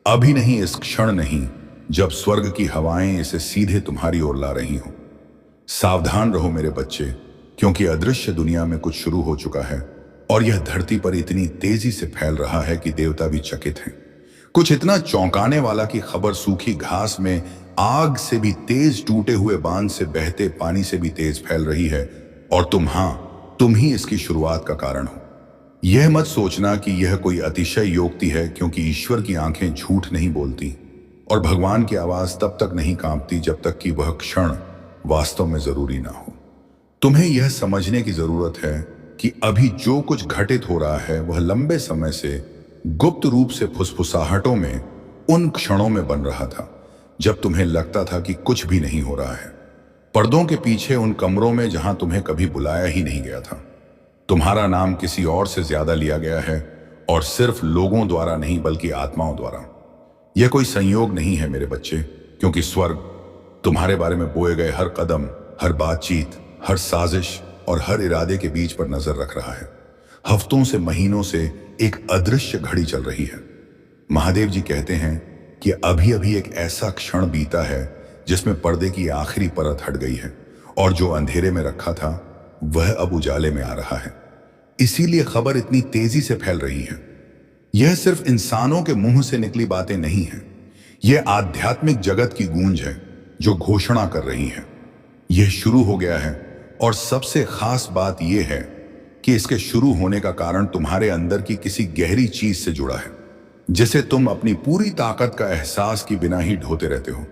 अभी नहीं, इस क्षण नहीं, जब स्वर्ग की हवाएं इसे सीधे तुम्हारी ओर ला रही हो। सावधान रहो मेरे बच्चे, क्योंकि अदृश्य दुनिया में कुछ शुरू हो चुका है, और यह धरती पर इतनी तेजी से फैल रहा है कि देवता भी चकित हैं। कुछ इतना चौंकाने वाला कि खबर सूखी घास में आग से भी तेज, टूटे हुए बांध से बहते पानी से भी तेज फैल रही है, और तुम ही इसकी शुरुआत का कारण हो। यह मत सोचना कि यह कोई अतिशयोक्ति है, क्योंकि ईश्वर की आंखें झूठ नहीं बोलती, और भगवान की आवाज तब तक नहीं कांपती जब तक कि वह क्षण वास्तव में जरूरी ना हो। तुम्हें यह समझने की जरूरत है कि अभी जो कुछ घटित हो रहा है, वह लंबे समय से गुप्त रूप से फुसफुसाहटों में, उन क्षणों में बन रहा था जब तुम्हें लगता था कि कुछ भी नहीं हो रहा है। पर्दों के पीछे, उन कमरों में जहां तुम्हें कभी बुलाया ही नहीं गया था, तुम्हारा नाम किसी और से ज्यादा लिया गया है, और सिर्फ लोगों द्वारा नहीं, बल्कि आत्माओं द्वारा। यह कोई संयोग नहीं है मेरे बच्चे, क्योंकि स्वर्ग तुम्हारे बारे में बोए गए हर कदम, हर बातचीत, हर साजिश और हर इरादे के बीच पर नजर रख रहा है। हफ्तों से, महीनों से एक अदृश्य घड़ी चल रही है। महादेव जी कहते हैं कि अभी अभी एक ऐसा क्षण बीता है जिसमें पर्दे की आखिरी परत हट गई है, और जो अंधेरे में रखा था वह अब उजाले में आ रहा है। इसीलिए खबर इतनी तेजी से फैल रही है। यह सिर्फ इंसानों के मुंह से निकली बातें नहीं हैं, यह आध्यात्मिक जगत की गूंज है जो घोषणा कर रही है, यह शुरू हो गया है। और सबसे खास बात यह है कि इसके शुरू होने का कारण तुम्हारे अंदर की किसी गहरी चीज से जुड़ा है, जिसे तुम अपनी पूरी ताकत का एहसास की बिना ही ढोते रहते हो।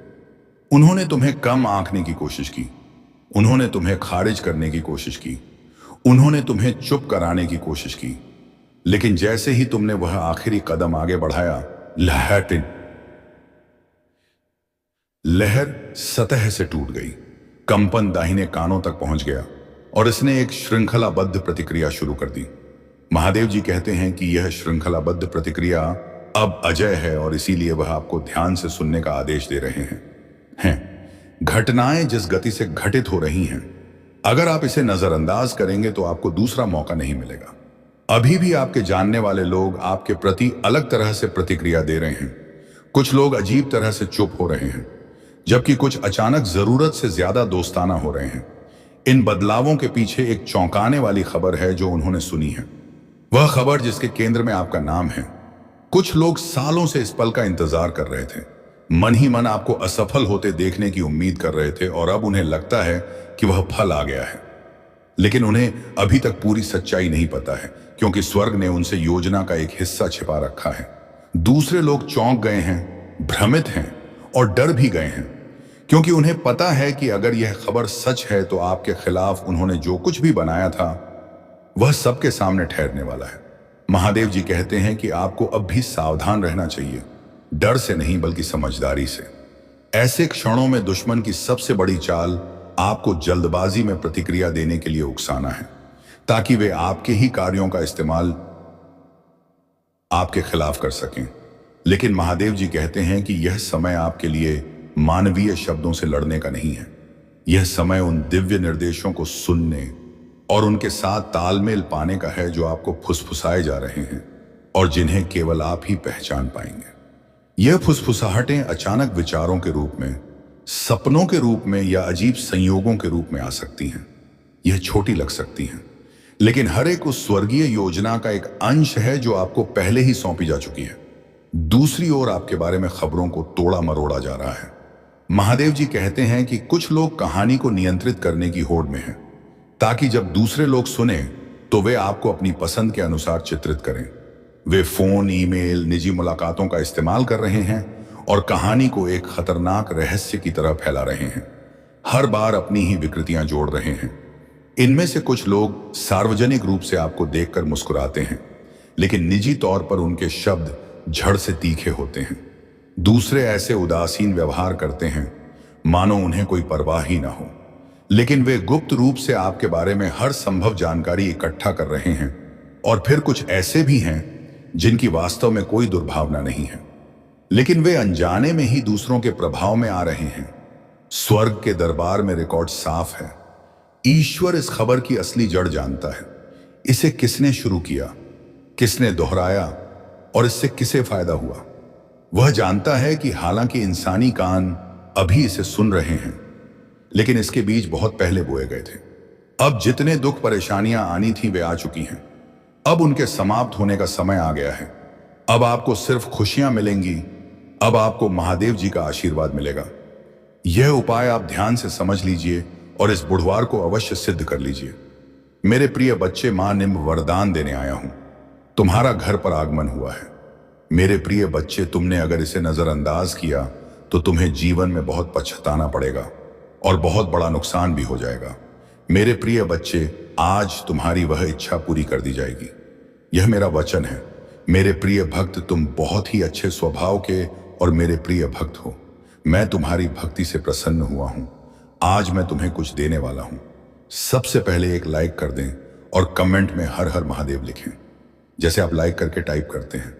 उन्होंने तुम्हें कम आंकने की कोशिश की, उन्होंने तुम्हें खारिज करने की कोशिश की, उन्होंने तुम्हें चुप कराने की कोशिश की, लेकिन जैसे ही तुमने वह आखिरी कदम आगे बढ़ाया, लहर सतह से टूट गई, कंपन दाहिने कानों तक पहुंच गया, और इसने एक श्रृंखलाबद्ध प्रतिक्रिया शुरू कर दी। महादेव जी कहते हैं कि यह श्रृंखलाबद्ध प्रतिक्रिया अब अजय है, और इसीलिए वह आपको ध्यान से सुनने का आदेश दे रहे हैं। घटनाएं जिस गति से घटित हो रही हैं, अगर आप इसे नजरअंदाज करेंगे तो आपको दूसरा मौका नहीं मिलेगा। अभी भी आपके जानने वाले लोग आपके प्रति अलग तरह से प्रतिक्रिया दे रहे हैं। कुछ लोग अजीब तरह से चुप हो रहे हैं, जबकि कुछ अचानक जरूरत से ज्यादा दोस्ताना हो रहे हैं। इन बदलावों के पीछे एक चौंकाने वाली खबर है जो उन्होंने सुनी है, वह खबर जिसके केंद्र में आपका नाम है। कुछ लोग सालों से इस पल का इंतजार कर रहे थे, मन ही मन आपको असफल होते देखने की उम्मीद कर रहे थे, और अब उन्हें लगता है कि वह फल आ गया है। लेकिन उन्हें अभी तक पूरी सच्चाई नहीं पता है, क्योंकि स्वर्ग ने उनसे योजना का एक हिस्सा छिपा रखा है। दूसरे लोग चौंक गए हैं, भ्रमित हैं और डर भी गए हैं, क्योंकि उन्हें पता है कि अगर यह खबर सच है तो आपके खिलाफ उन्होंने जो कुछ भी बनाया था वह सबके सामने ठहरने वाला है। महादेव जी कहते हैं कि आपको अब भी सावधान रहना चाहिए, डर से नहीं बल्कि समझदारी से। ऐसे क्षणों में दुश्मन की सबसे बड़ी चाल आपको जल्दबाजी में प्रतिक्रिया देने के लिए उकसाना है, ताकि वे आपके ही कार्यों का इस्तेमाल आपके खिलाफ कर सकें। लेकिन महादेव जी कहते हैं कि यह समय आपके लिए मानवीय शब्दों से लड़ने का नहीं है। यह समय उन दिव्य निर्देशों को सुनने, और उनके साथ तालमेल पाने का है जो आपको फुसफुसाए जा रहे हैं और जिन्हें केवल आप ही पहचान पाएंगे। यह फुसफुसाहटें अचानक विचारों के रूप में, सपनों के रूप में या अजीब संयोगों के रूप में आ सकती हैं। यह छोटी लग सकती हैं, लेकिन हर एक उस स्वर्गीय योजना का एक अंश है जो आपको पहले ही सौंपी जा चुकी है। दूसरी ओर आपके बारे में खबरों को तोड़ा मरोड़ा जा रहा है। महादेव जी कहते हैं कि कुछ लोग कहानी को नियंत्रित करने की होड़ में हैं, ताकि जब दूसरे लोग सुने तो वे आपको अपनी पसंद के अनुसार चित्रित करें। वे फोन, ईमेल, निजी मुलाकातों का इस्तेमाल कर रहे हैं और कहानी को एक खतरनाक रहस्य की तरह फैला रहे हैं। हर बार अपनी ही विकृतियां जोड़ रहे हैं। इनमें से कुछ लोग सार्वजनिक रूप से आपको देखकर मुस्कुराते हैं, लेकिन निजी तौर पर उनके शब्द झड़ से तीखे होते हैं। दूसरे ऐसे उदासीन व्यवहार करते हैं मानो उन्हें कोई परवाह ही ना हो, लेकिन वे गुप्त रूप से आपके बारे में हर संभव जानकारी इकट्ठा कर रहे हैं। और फिर कुछ ऐसे भी हैं जिनकी वास्तव में कोई दुर्भावना नहीं है, लेकिन वे अनजाने में ही दूसरों के प्रभाव में आ रहे हैं। स्वर्ग के दरबार में रिकॉर्ड साफ है। ईश्वर इस खबर की असली जड़ जानता है। इसे किसने शुरू किया, किसने दोहराया और इससे किसे फायदा हुआ। वह जानता है कि हालांकि इंसानी कान अभी इसे सुन रहे हैं, लेकिन इसके बीज बहुत पहले बोए गए थे। अब जितने दुख परेशानियां आनी थी वे आ चुकी हैं। अब उनके समाप्त होने का समय आ गया है। अब आपको सिर्फ खुशियां मिलेंगी। अब आपको महादेव जी का आशीर्वाद मिलेगा। यह उपाय आप ध्यान से समझ लीजिए और इस बुधवार को अवश्य सिद्ध कर लीजिए। मेरे प्रिय बच्चे, मां निम्ब वरदान देने आया हूं। तुम्हारा घर पर आगमन हुआ है। मेरे प्रिय बच्चे, तुमने अगर इसे नजरअंदाज किया तो तुम्हें जीवन में बहुत पछताना पड़ेगा और बहुत बड़ा नुकसान भी हो जाएगा। मेरे प्रिय बच्चे, आज तुम्हारी वह इच्छा पूरी कर दी जाएगी। यह मेरा वचन है। मेरे प्रिय भक्त, तुम बहुत ही अच्छे स्वभाव के और मेरे प्रिय भक्त हो। मैं तुम्हारी भक्ति से प्रसन्न हुआ हूं। आज मैं तुम्हें कुछ देने वाला हूं। सबसे पहले एक लाइक कर दें और कमेंट में हर हर महादेव लिखें। जैसे आप लाइक करके टाइप करते हैं,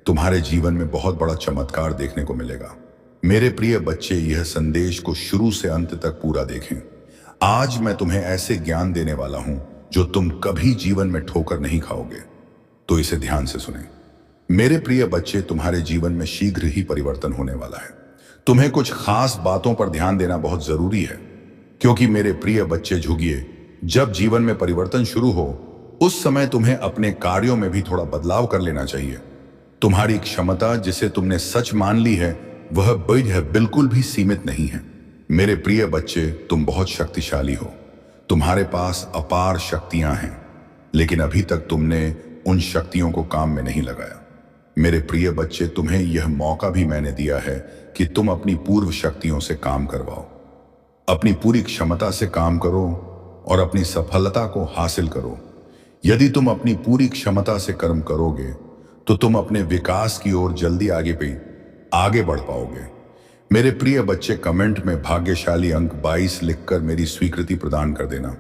तुम्हारे जीवन में बहुत बड़ा चमत्कार देखने को मिलेगा। मेरे प्रिय बच्चे, यह संदेश को शुरू से अंत तक पूरा देखें। आज मैं तुम्हें ऐसे ज्ञान देने वाला हूं जो तुम कभी जीवन में ठोकर नहीं खाओगे, तो इसे ध्यान से सुनें। मेरे प्रिय बच्चे, तुम्हारे जीवन में शीघ्र ही परिवर्तन होने वाला है। तुम्हें कुछ खास बातों पर ध्यान देना बहुत जरूरी है, क्योंकि मेरे प्रिय बच्चे झुकिए, जब जीवन में परिवर्तन शुरू हो उस समय तुम्हें अपने कार्यों में भी थोड़ा बदलाव कर लेना चाहिए। तुम्हारी क्षमता, जिसे तुमने सच मान ली है, वह बिल्कुल भी सीमित नहीं है। मेरे प्रिय बच्चे, तुम बहुत शक्तिशाली हो। तुम्हारे पास अपार शक्तियां हैं, लेकिन अभी तक तुमने उन शक्तियों को काम में नहीं लगाया। मेरे प्रिय बच्चे, तुम्हें यह मौका भी मैंने दिया है कि तुम अपनी पूर्व शक्तियों से काम करवाओ। अपनी पूरी क्षमता से काम करो और अपनी सफलता को हासिल करो। यदि तुम अपनी पूरी क्षमता से कर्म करोगे तो तुम अपने विकास की ओर जल्दी आगे बढ़ पाओगे। मेरे प्रिय बच्चे, कमेंट में भाग्यशाली अंक 22 लिखकर मेरी स्वीकृति प्रदान कर देना।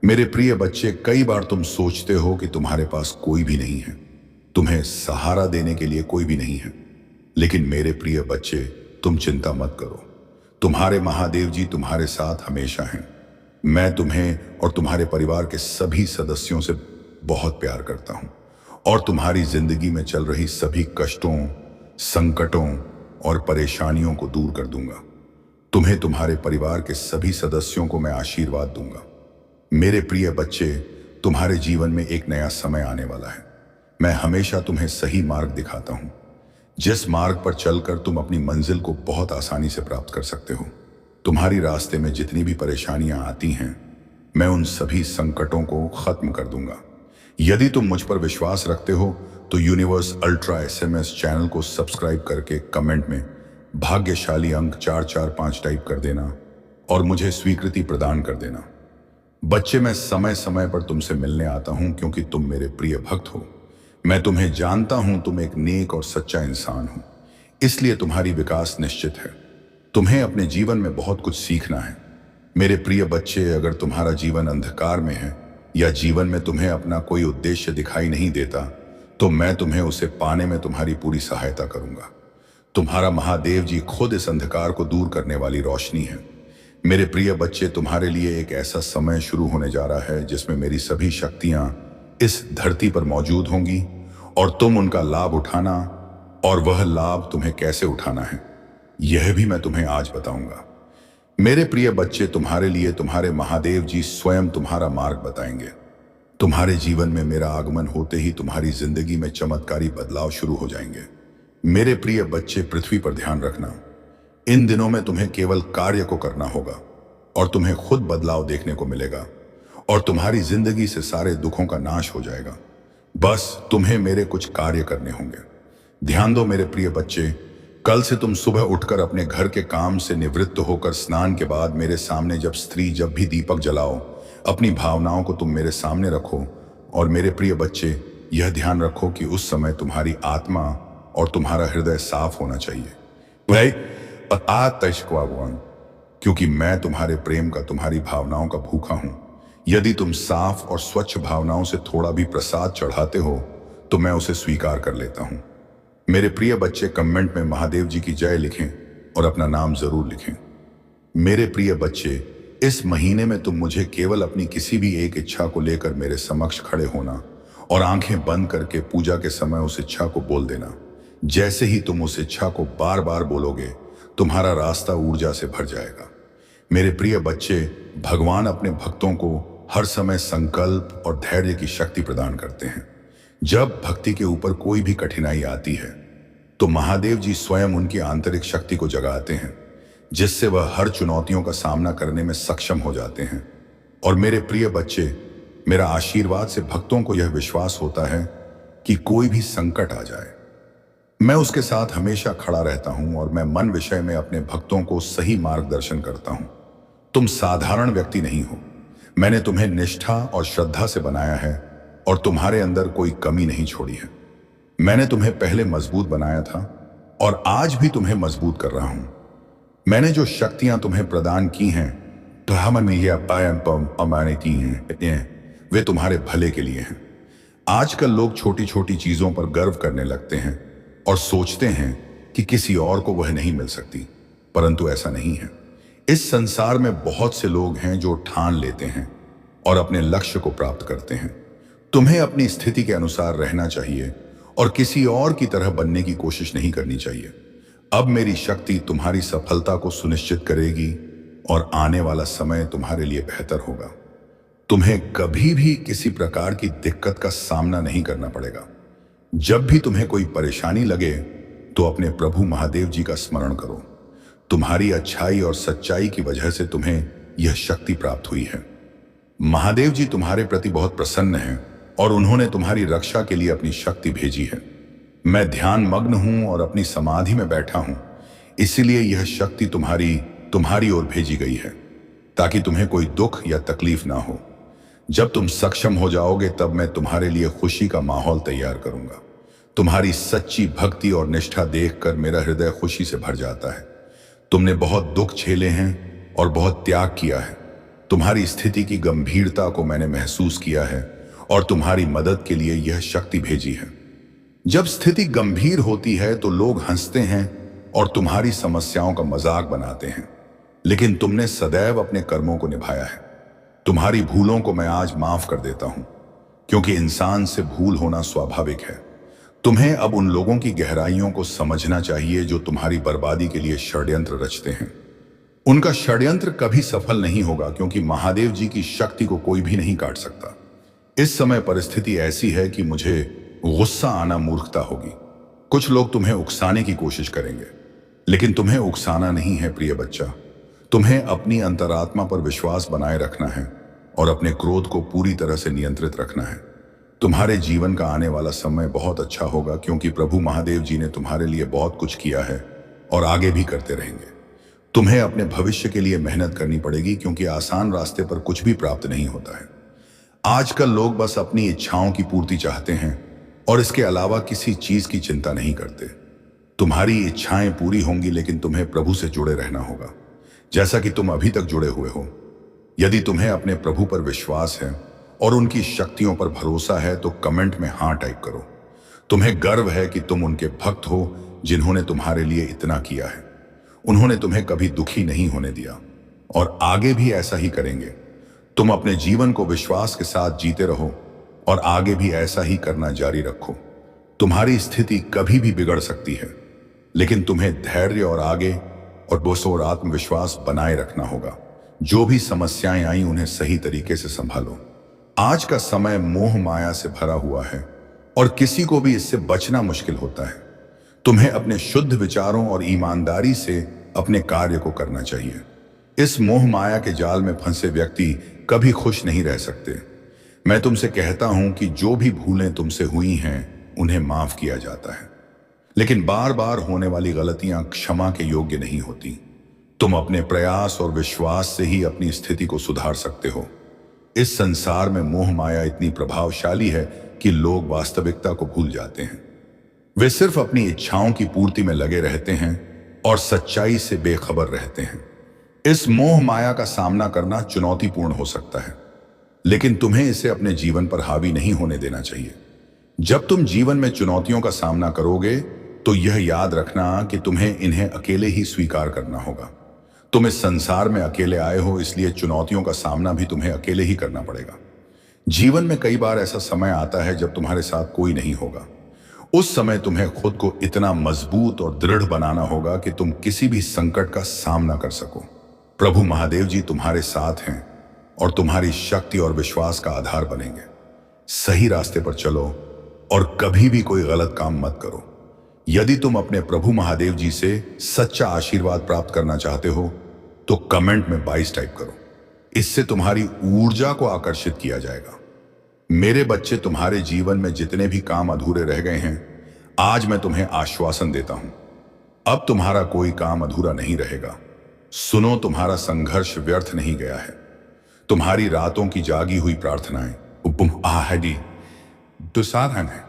मेरे प्रिय बच्चे, कई बार तुम सोचते हो कि तुम्हारे पास कोई भी नहीं है, तुम्हें सहारा देने के लिए कोई भी नहीं है, लेकिन मेरे प्रिय बच्चे, तुम चिंता मत करो। तुम्हारे महादेव जी तुम्हारे साथ हमेशा हैं। मैं तुम्हें और तुम्हारे परिवार के सभी सदस्यों से बहुत प्यार करता हूं और तुम्हारी जिंदगी में चल रही सभी कष्टों, संकटों और परेशानियों को दूर कर दूंगा। तुम्हें, तुम्हारे परिवार के सभी सदस्यों को मैं आशीर्वाद दूंगा। मेरे प्रिय बच्चे, तुम्हारे जीवन में एक नया समय आने वाला है। मैं हमेशा तुम्हें सही मार्ग दिखाता हूं, जिस मार्ग पर चलकर तुम अपनी मंजिल को बहुत आसानी से प्राप्त कर सकते हो। तुम्हारी रास्ते में जितनी भी परेशानियां आती हैं, मैं उन सभी संकटों को खत्म कर दूंगा। यदि तुम मुझ पर विश्वास रखते हो तो यूनिवर्स अल्ट्रा SMS चैनल को सब्सक्राइब करके कमेंट में भाग्यशाली अंक 445 टाइप कर देना और मुझे स्वीकृति प्रदान कर देना। बच्चे, मैं समय समय पर तुमसे मिलने आता हूं क्योंकि तुम मेरे प्रिय भक्त हो। मैं तुम्हें जानता हूं, तुम एक नेक और सच्चा इंसान हो, इसलिए तुम्हारी विकास निश्चित है। तुम्हें अपने जीवन में बहुत कुछ सीखना है। मेरे प्रिय बच्चे, अगर तुम्हारा जीवन अंधकार में है या जीवन में तुम्हें अपना कोई उद्देश्य दिखाई नहीं देता, तो मैं तुम्हें उसे पाने में तुम्हारी पूरी सहायता करूंगा। तुम्हारा महादेव जी खुद इस अंधकार को दूर करने वाली रोशनी है। मेरे प्रिय बच्चे, तुम्हारे लिए एक ऐसा समय शुरू होने जा रहा है जिसमें मेरी सभी शक्तियां इस धरती पर मौजूद होंगी और तुम उनका लाभ उठाना, और वह लाभ तुम्हें कैसे उठाना है यह भी मैं तुम्हें आज बताऊंगा। मेरे प्रिय बच्चे, तुम्हारे लिए तुम्हारे महादेव जी स्वयं तुम्हारा मार्ग बताएंगे। तुम्हारे जीवन में मेरा आगमन होते ही तुम्हारी जिंदगी में चमत्कारी बदलाव शुरू हो जाएंगे। मेरे प्रिय बच्चे, पृथ्वी पर ध्यान रखना। इन दिनों में तुम्हें केवल कार्य को करना होगा और तुम्हें खुद बदलाव देखने को मिलेगा और तुम्हारी जिंदगी से सारे दुखों का नाश हो जाएगा। बस तुम्हें मेरे कुछ कार्य करने होंगे। ध्यान दो मेरे प्रिय बच्चे, कल से तुम सुबह उठकर अपने घर के काम से निवृत्त होकर स्नान के बाद मेरे सामने जब भी दीपक जलाओ, अपनी भावनाओं को तुम मेरे सामने रखो। और मेरे प्रिय बच्चे, यह ध्यान रखो कि उस समय तुम्हारी आत्मा और तुम्हारा हृदय साफ होना चाहिए भाई, क्योंकि मैं तुम्हारे प्रेम का, तुम्हारी भावनाओं का भूखा हूं। यदि तुम साफ और स्वच्छ भावनाओं से थोड़ा भी प्रसाद चढ़ाते हो तो मैं उसे स्वीकार कर लेता हूं। मेरे प्रिय बच्चे, कमेंट में महादेव जी की जय लिखें और अपना नाम जरूर लिखें। मेरे प्रिय बच्चे, इस महीने में तुम मुझे केवल अपनी किसी भी एक इच्छा को लेकर मेरे समक्ष खड़े होना और आंखें बंद करके पूजा के समय उस इच्छा को बोल देना। जैसे ही तुम उस इच्छा को बार बार बोलोगे, तुम्हारा रास्ता ऊर्जा से भर जाएगा। मेरे प्रिय बच्चे, भगवान अपने भक्तों को हर समय संकल्प और धैर्य की शक्ति प्रदान करते हैं। जब भक्ति के ऊपर कोई भी कठिनाई आती है तो महादेव जी स्वयं उनकी आंतरिक शक्ति को जगाते हैं, जिससे वह हर चुनौतियों का सामना करने में सक्षम हो जाते हैं। और मेरे प्रिय बच्चे, मेरा आशीर्वाद से भक्तों को यह विश्वास होता है कि कोई भी संकट आ जाए, मैं उसके साथ हमेशा खड़ा रहता हूं और मैं मन विषय में अपने भक्तों को सही मार्गदर्शन करता हूं। तुम साधारण व्यक्ति नहीं हो। मैंने तुम्हें निष्ठा और श्रद्धा से बनाया है और तुम्हारे अंदर कोई कमी नहीं छोड़ी है। मैंने तुम्हें पहले मजबूत बनाया था और आज भी तुम्हें मजबूत कर रहा हूं। मैंने जो शक्तियां तुम्हें प्रदान की हैं तो वे तुम्हारे भले के लिए हैं। आजकल लोग छोटी छोटी चीजों पर गर्व करने लगते हैं और सोचते हैं कि किसी और को वह नहीं मिल सकती, परंतु ऐसा नहीं है। इस संसार में बहुत से लोग हैं जो ठान लेते हैं और अपने लक्ष्य को प्राप्त करते हैं। तुम्हें अपनी स्थिति के अनुसार रहना चाहिए और किसी और की तरह बनने की कोशिश नहीं करनी चाहिए। अब मेरी शक्ति तुम्हारी सफलता को सुनिश्चित करेगी और आने वाला समय तुम्हारे लिए बेहतर होगा। तुम्हें कभी भी किसी प्रकार की दिक्कत का सामना नहीं करना पड़ेगा। जब भी तुम्हें कोई परेशानी लगे तो अपने प्रभु महादेव जी का स्मरण करो। तुम्हारी अच्छाई और सच्चाई की वजह से तुम्हें यह शक्ति प्राप्त हुई है। महादेव जी तुम्हारे प्रति बहुत प्रसन्न हैं और उन्होंने तुम्हारी रक्षा के लिए अपनी शक्ति भेजी है। मैं ध्यान मग्न हूं और अपनी समाधि में बैठा हूं, इसीलिए यह शक्ति तुम्हारी ओर भेजी गई है ताकि तुम्हें कोई दुख या तकलीफ ना हो। जब तुम सक्षम हो जाओगे तब मैं तुम्हारे लिए खुशी का माहौल तैयार करूंगा। तुम्हारी सच्ची भक्ति और निष्ठा देखकर मेरा हृदय खुशी से भर जाता है। तुमने बहुत दुख झेले हैं और बहुत त्याग किया है। तुम्हारी स्थिति की गंभीरता को मैंने महसूस किया है और तुम्हारी मदद के लिए यह शक्ति भेजी है। जब स्थिति गंभीर होती है तो लोग हंसते हैं और तुम्हारी समस्याओं का मजाक बनाते हैं, लेकिन तुमने सदैव अपने कर्मों को निभाया है। तुम्हारी भूलों को मैं आज माफ कर देता हूं, क्योंकि इंसान से भूल होना स्वाभाविक है। तुम्हें अब उन लोगों की गहराइयों को समझना चाहिए जो तुम्हारी बर्बादी के लिए षड्यंत्र रचते हैं। उनका षड्यंत्र कभी सफल नहीं होगा, क्योंकि महादेव जी की शक्ति को कोई भी नहीं काट सकता। इस समय परिस्थिति ऐसी है कि मुझे गुस्सा आना मूर्खता होगी। कुछ लोग तुम्हें उकसाने की कोशिश करेंगे, लेकिन तुम्हें उकसाना नहीं है प्रिय बच्चा। तुम्हें अपनी अंतरात्मा पर विश्वास बनाए रखना है और अपने क्रोध को पूरी तरह से नियंत्रित रखना है। तुम्हारे जीवन का आने वाला समय बहुत अच्छा होगा, क्योंकि प्रभु महादेव जी ने तुम्हारे लिए बहुत कुछ किया है और आगे भी करते रहेंगे। तुम्हें अपने भविष्य के लिए मेहनत करनी पड़ेगी, क्योंकि आसान रास्ते पर कुछ भी प्राप्त नहीं होता है। आजकल लोग बस अपनी इच्छाओं की पूर्ति चाहते हैं और इसके अलावा किसी चीज की चिंता नहीं करते। तुम्हारी इच्छाएं पूरी होंगी, लेकिन तुम्हें प्रभु से जुड़े रहना होगा, जैसा कि तुम अभी तक जुड़े हुए हो। यदि तुम्हें अपने प्रभु पर विश्वास है और उनकी शक्तियों पर भरोसा है तो कमेंट में हाँ टाइप करो। तुम्हें गर्व है कि तुम उनके भक्त हो जिन्होंने तुम्हारे लिए इतना किया है। उन्होंने तुम्हें कभी दुखी नहीं होने दिया और आगे भी ऐसा ही करेंगे। तुम अपने जीवन को विश्वास के साथ जीते रहो और आगे भी ऐसा ही करना जारी रखो। तुम्हारी स्थिति कभी भी बिगड़ सकती है, लेकिन तुम्हें धैर्य और आगे और बोस और आत्मविश्वास बनाए रखना होगा। जो भी समस्याएं आई उन्हें सही तरीके से संभालो। आज का समय मोह माया से भरा हुआ है और किसी को भी इससे बचना मुश्किल होता है। तुम्हें अपने शुद्ध विचारों और ईमानदारी से अपने कार्य को करना चाहिए। इस मोह माया के जाल में फंसे व्यक्ति कभी खुश नहीं रह सकते। मैं तुमसे कहता हूं कि जो भी भूलें तुमसे हुई हैं उन्हें माफ किया जाता है, लेकिन बार बार होने वाली गलतियां क्षमा के योग्य नहीं होती। तुम अपने प्रयास और विश्वास से ही अपनी स्थिति को सुधार सकते हो। इस संसार में मोह माया इतनी प्रभावशाली है कि लोग वास्तविकता को भूल जाते हैं। वे सिर्फ अपनी इच्छाओं की पूर्ति में लगे रहते हैं और सच्चाई से बेखबर रहते हैं। इस मोह माया का सामना करना चुनौतीपूर्ण हो सकता है, लेकिन तुम्हें इसे अपने जीवन पर हावी नहीं होने देना चाहिए। जब तुम जीवन में चुनौतियों का सामना करोगे तो यह याद रखना कि तुम्हें इन्हें अकेले ही स्वीकार करना होगा। तुम इस संसार में अकेले आए हो, इसलिए चुनौतियों का सामना भी तुम्हें अकेले ही करना पड़ेगा। जीवन में कई बार ऐसा समय आता है जब तुम्हारे साथ कोई नहीं होगा। उस समय तुम्हें खुद को इतना मजबूत और दृढ़ बनाना होगा कि तुम किसी भी संकट का सामना कर सको। प्रभु महादेव जी तुम्हारे साथ हैं और तुम्हारी शक्ति और विश्वास का आधार बनेंगे। सही रास्ते पर चलो और कभी भी कोई गलत काम मत करो। यदि तुम अपने प्रभु महादेव जी से सच्चा आशीर्वाद प्राप्त करना चाहते हो तो कमेंट में 22 टाइप करो। इससे तुम्हारी ऊर्जा को आकर्षित किया जाएगा। मेरे बच्चे, तुम्हारे जीवन में जितने भी काम अधूरे रह गए हैं, आज मैं तुम्हें आश्वासन देता हूं, अब तुम्हारा कोई काम अधूरा नहीं रहेगा। सुनो, तुम्हारा संघर्ष व्यर्थ नहीं गया है। तुम्हारी रातों की जागी हुई प्रार्थनाएं दुसाधन है।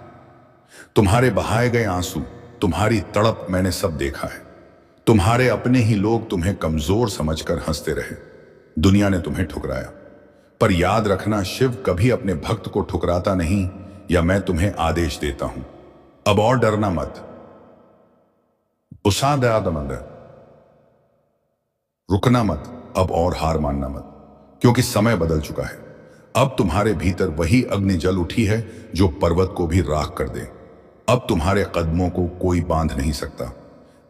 तुम्हारे बहाए गए आंसू, तुम्हारी तड़प मैंने सब देखा है। तुम्हारे अपने ही लोग तुम्हें कमजोर समझकर हंसते रहे। दुनिया ने तुम्हें ठुकराया, पर याद रखना, शिव कभी अपने भक्त को ठुकराता नहीं। या मैं तुम्हें आदेश देता हूं, अब और डरना मत, रुकना मत, अब और हार मानना मत, क्योंकि समय बदल चुका है। अब तुम्हारे भीतर वही अग्नि जल उठी है जो पर्वत को भी राख कर दे। अब तुम्हारे कदमों को कोई बांध नहीं सकता।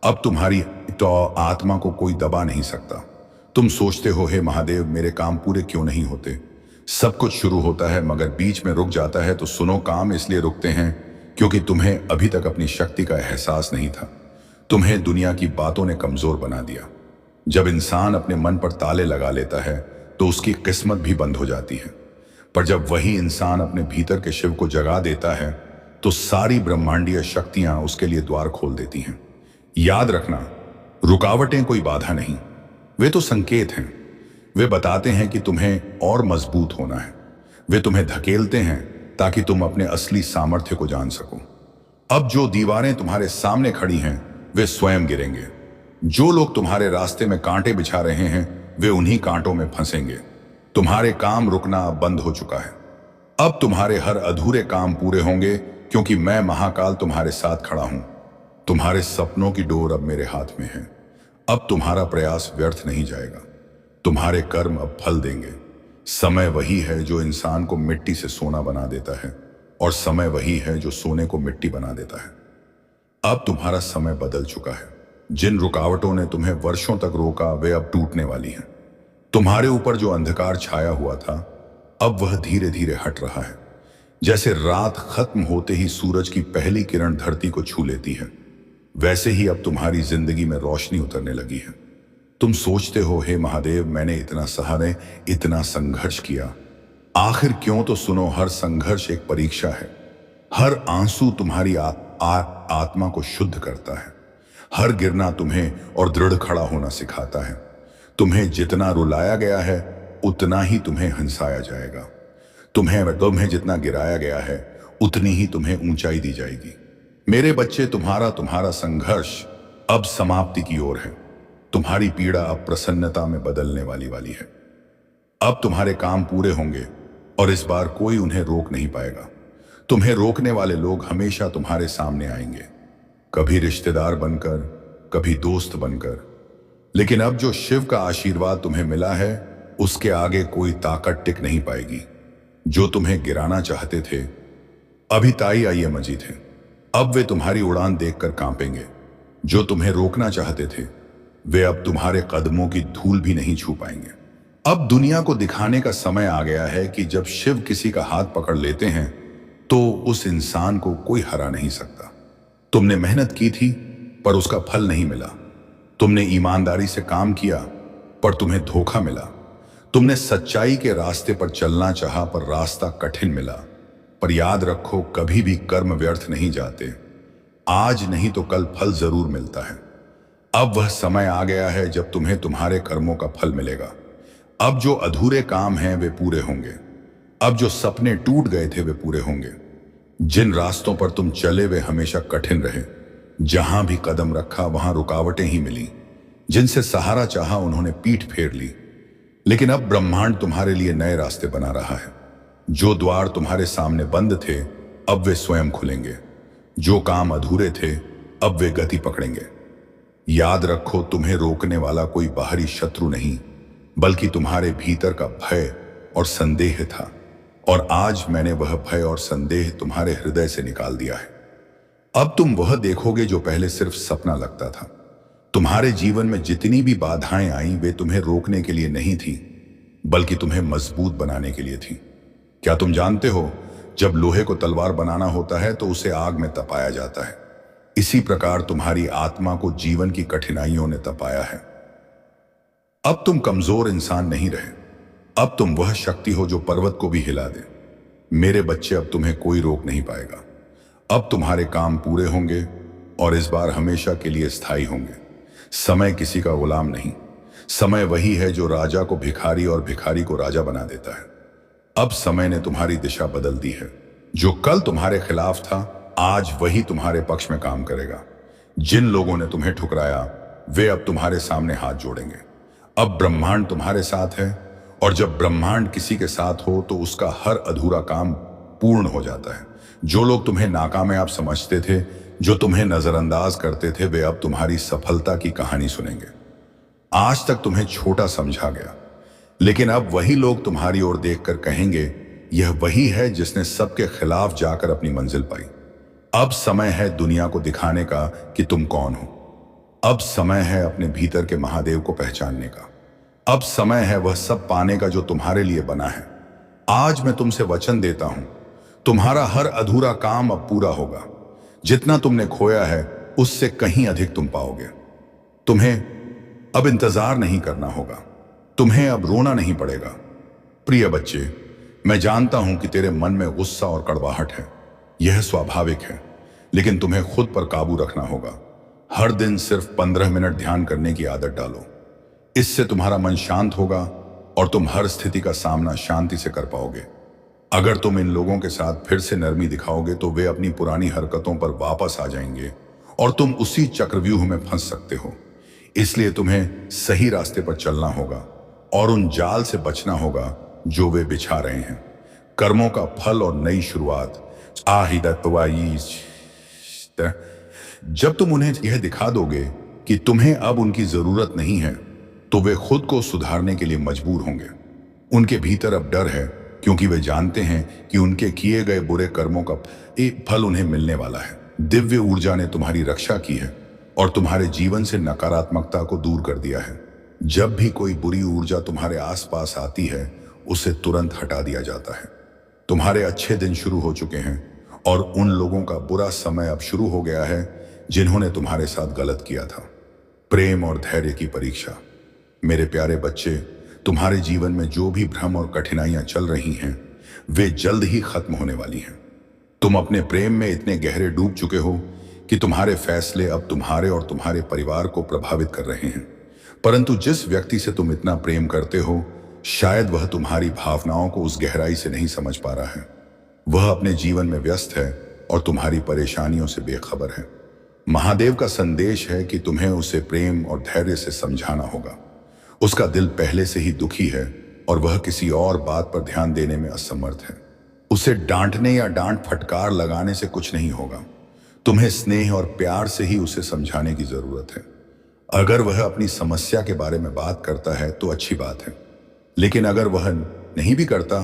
अब तुम्हारी आत्मा को कोई दबा नहीं सकता। तुम सोचते हो, हे महादेव, मेरे काम पूरे क्यों नहीं होते। सब कुछ शुरू होता है मगर बीच में रुक जाता है। तो सुनो, काम इसलिए रुकते हैं क्योंकि तुम्हें अभी तक अपनी शक्ति का एहसास नहीं था। तुम्हें दुनिया की बातों ने कमजोर बना दिया। जब इंसान अपने मन पर ताले लगा लेता है तो उसकी किस्मत भी बंद हो जाती है, पर जब वही इंसान अपने भीतर के शिव को जगा देता है तो सारी ब्रह्मांडीय शक्तियां उसके लिए द्वार खोल देती हैं। याद रखना, रुकावटें कोई बाधा नहीं, वे तो संकेत हैं। वे बताते हैं कि तुम्हें और मजबूत होना है। वे तुम्हें धकेलते हैं ताकि तुम अपने असली सामर्थ्य को जान सको। अब जो दीवारें तुम्हारे सामने खड़ी हैं वे स्वयं गिरेंगे। जो लोग तुम्हारे रास्ते में कांटे बिछा रहे हैं वे उन्हीं कांटों में फंसेंगे। तुम्हारे काम रुकना अब बंद हो चुका है। अब तुम्हारे हर अधूरे काम पूरे होंगे क्योंकि मैं महाकाल तुम्हारे साथ खड़ा हूं। तुम्हारे सपनों की डोर अब मेरे हाथ में है। अब तुम्हारा प्रयास व्यर्थ नहीं जाएगा। तुम्हारे कर्म अब फल देंगे। समय वही है जो इंसान को मिट्टी से सोना बना देता है और समय वही है जो सोने को मिट्टी बना देता है। अब तुम्हारा समय बदल चुका है। जिन रुकावटों ने तुम्हें वर्षों तक रोका वे अब टूटने वाली हैं। तुम्हारे ऊपर जो अंधकार छाया हुआ था अब वह धीरे धीरे हट रहा है। जैसे रात खत्म होते ही सूरज की पहली किरण धरती को छू लेती है, वैसे ही अब तुम्हारी जिंदगी में रोशनी उतरने लगी है। तुम सोचते हो, हे महादेव, मैंने इतना सहारे, इतना संघर्ष किया, आखिर क्यों? तो सुनो, हर संघर्ष एक परीक्षा है। हर आंसू तुम्हारी आत्मा को शुद्ध करता है। हर गिरना तुम्हें और दृढ़ खड़ा होना सिखाता है। तुम्हें जितना रुलाया गया है उतना ही तुम्हें हंसाया जाएगा। तुम्हें जितना गिराया गया है उतनी ही तुम्हें ऊंचाई दी जाएगी। मेरे बच्चे, तुम्हारा संघर्ष अब समाप्ति की ओर है। तुम्हारी पीड़ा अब प्रसन्नता में बदलने वाली है। अब तुम्हारे काम पूरे होंगे और इस बार कोई उन्हें रोक नहीं पाएगा। तुम्हें रोकने वाले लोग हमेशा तुम्हारे सामने आएंगे, कभी रिश्तेदार बनकर, कभी दोस्त बनकर, लेकिन अब जो शिव का आशीर्वाद तुम्हें मिला है, उसके आगे कोई ताकत टिक नहीं पाएगी। जो तुम्हें गिराना चाहते थे, अभी ताई आइए मजी थे, अब वे तुम्हारी उड़ान देखकर कांपेंगे। जो तुम्हें रोकना चाहते थे, वे अब तुम्हारे कदमों की धूल भी नहीं छू पाएंगे। अब दुनिया को दिखाने का समय आ गया है कि जब शिव किसी का हाथ पकड़ लेते हैं तो उस इंसान को कोई हरा नहीं सकता। तुमने मेहनत की थी पर उसका फल नहीं मिला। तुमने ईमानदारी से काम किया पर तुम्हें धोखा मिला। तुमने सच्चाई के रास्ते पर चलना चाहा पर रास्ता कठिन मिला। पर याद रखो, कभी भी कर्म व्यर्थ नहीं जाते। आज नहीं तो कल फल जरूर मिलता है। अब वह समय आ गया है जब तुम्हें तुम्हारे कर्मों का फल मिलेगा। अब जो अधूरे काम हैं वे पूरे होंगे। अब जो सपने टूट गए थे वे पूरे होंगे। जिन रास्तों पर तुम चले वे हमेशा कठिन रहे। जहां भी कदम रखा वहां रुकावटें ही मिली। जिनसे सहारा चाहा उन्होंने पीठ फेर ली। लेकिन अब ब्रह्मांड तुम्हारे लिए नए रास्ते बना रहा है। जो द्वार तुम्हारे सामने बंद थे, अब वे स्वयं खुलेंगे। जो काम अधूरे थे, अब वे गति पकड़ेंगे। याद रखो, तुम्हें रोकने वाला कोई बाहरी शत्रु नहीं, बल्कि तुम्हारे भीतर का भय और संदेह था। और आज मैंने वह भय और संदेह तुम्हारे हृदय से निकाल दिया है। अब तुम वह देखोगे जो पहले सिर्फ सपना लगता था। तुम्हारे जीवन में जितनी भी बाधाएं आईं, वे तुम्हें रोकने के लिए नहीं थी, बल्कि तुम्हें मजबूत बनाने के लिए थी। क्या तुम जानते हो, जब लोहे को तलवार बनाना होता है तो उसे आग में तपाया जाता है। इसी प्रकार तुम्हारी आत्मा को जीवन की कठिनाइयों ने तपाया है। अब तुम कमजोर इंसान नहीं रहे। अब तुम वह शक्ति हो जो पर्वत को भी हिला दे। मेरे बच्चे, अब तुम्हें कोई रोक नहीं पाएगा। अब तुम्हारे काम पूरे होंगे और इस बार हमेशा के लिए स्थायी होंगे। समय किसी का गुलाम नहीं। समय वही है जो राजा को भिखारी और भिखारी को राजा बना देता है। अब समय ने तुम्हारी दिशा बदल दी है। जो कल तुम्हारे खिलाफ था, आज वही तुम्हारे पक्ष में काम करेगा। जिन लोगों ने तुम्हें ठुकराया, वे अब तुम्हारे सामने हाथ जोड़ेंगे। अब ब्रह्मांड तुम्हारे साथ है, और जब ब्रह्मांड किसी के साथ हो तो उसका हर अधूरा काम पूर्ण हो जाता है। जो लोग तुम्हें नाकामयाब समझते थे, जो तुम्हें नजरअंदाज करते थे, वे अब तुम्हारी सफलता की कहानी सुनेंगे। आज तक तुम्हें छोटा समझा गया, लेकिन अब वही लोग तुम्हारी ओर देखकर कहेंगे, यह वही है जिसने सबके खिलाफ जाकर अपनी मंजिल पाई। अब समय है दुनिया को दिखाने का कि तुम कौन हो। अब समय है अपने भीतर के महादेव को पहचानने का। अब समय है वह सब पाने का जो तुम्हारे लिए बना है। आज मैं तुमसे वचन देता हूं, तुम्हारा हर अधूरा काम अब पूरा होगा। जितना तुमने खोया है उससे कहीं अधिक तुम पाओगे। तुम्हें अब इंतजार नहीं करना होगा। तुम्हें अब रोना नहीं पड़ेगा। प्रिय बच्चे, मैं जानता हूं कि तेरे मन में गुस्सा और कड़वाहट है। यह स्वाभाविक है, लेकिन तुम्हें खुद पर काबू रखना होगा। हर दिन सिर्फ 15 मिनट ध्यान करने की आदत डालो। इससे तुम्हारा मन शांत होगा और तुम हर स्थिति का सामना शांति से कर पाओगे। अगर तुम इन लोगों के साथ फिर से नरमी दिखाओगे तो वे अपनी पुरानी हरकतों पर वापस आ जाएंगे और तुम उसी चक्रव्यूह में फंस सकते हो। इसलिए तुम्हें सही रास्ते पर चलना होगा और उन जाल से बचना होगा जो वे बिछा रहे हैं। कर्मों का फल और नई शुरुआत। जब तुम उन्हें यह दिखा दोगे कि तुम्हें अब उनकी जरूरत नहीं है, तो वे खुद को सुधारने के लिए मजबूर होंगे। उनके भीतर अब डर है, क्योंकि वे जानते हैं कि उनके किए गए बुरे कर्मों का एक फल उन्हें मिलने वाला है। दिव्य ऊर्जा ने तुम्हारी रक्षा की है और तुम्हारे जीवन से नकारात्मकता को दूर कर दिया है। जब भी कोई बुरी ऊर्जा तुम्हारे आसपास आती है, उसे तुरंत हटा दिया जाता है। तुम्हारे अच्छे दिन शुरू हो चुके हैं और उन लोगों का बुरा समय अब शुरू हो गया है जिन्होंने तुम्हारे साथ गलत किया था। प्रेम और धैर्य की परीक्षा। मेरे प्यारे बच्चे, तुम्हारे जीवन में जो भी भ्रम और कठिनाइयां चल रही हैं, वे जल्द ही खत्म होने वाली हैं। तुम अपने प्रेम में इतने गहरे डूब चुके हो कि तुम्हारे फैसले अब तुम्हारे और तुम्हारे परिवार को प्रभावित कर रहे हैं। परंतु जिस व्यक्ति से तुम इतना प्रेम करते हो, शायद वह तुम्हारी भावनाओं को उस गहराई से नहीं समझ पा रहा है। वह अपने जीवन में व्यस्त है और तुम्हारी परेशानियों से बेखबर है। महादेव का संदेश है कि तुम्हें उसे प्रेम और धैर्य से समझाना होगा। उसका दिल पहले से ही दुखी है और वह किसी और बात पर ध्यान देने में असमर्थ है। उसे डांटने या डांट फटकार लगाने से कुछ नहीं होगा। तुम्हें स्नेह और प्यार से ही उसे समझाने की जरूरत है। अगर वह अपनी समस्या के बारे में बात करता है तो अच्छी बात है, लेकिन अगर वह नहीं भी करता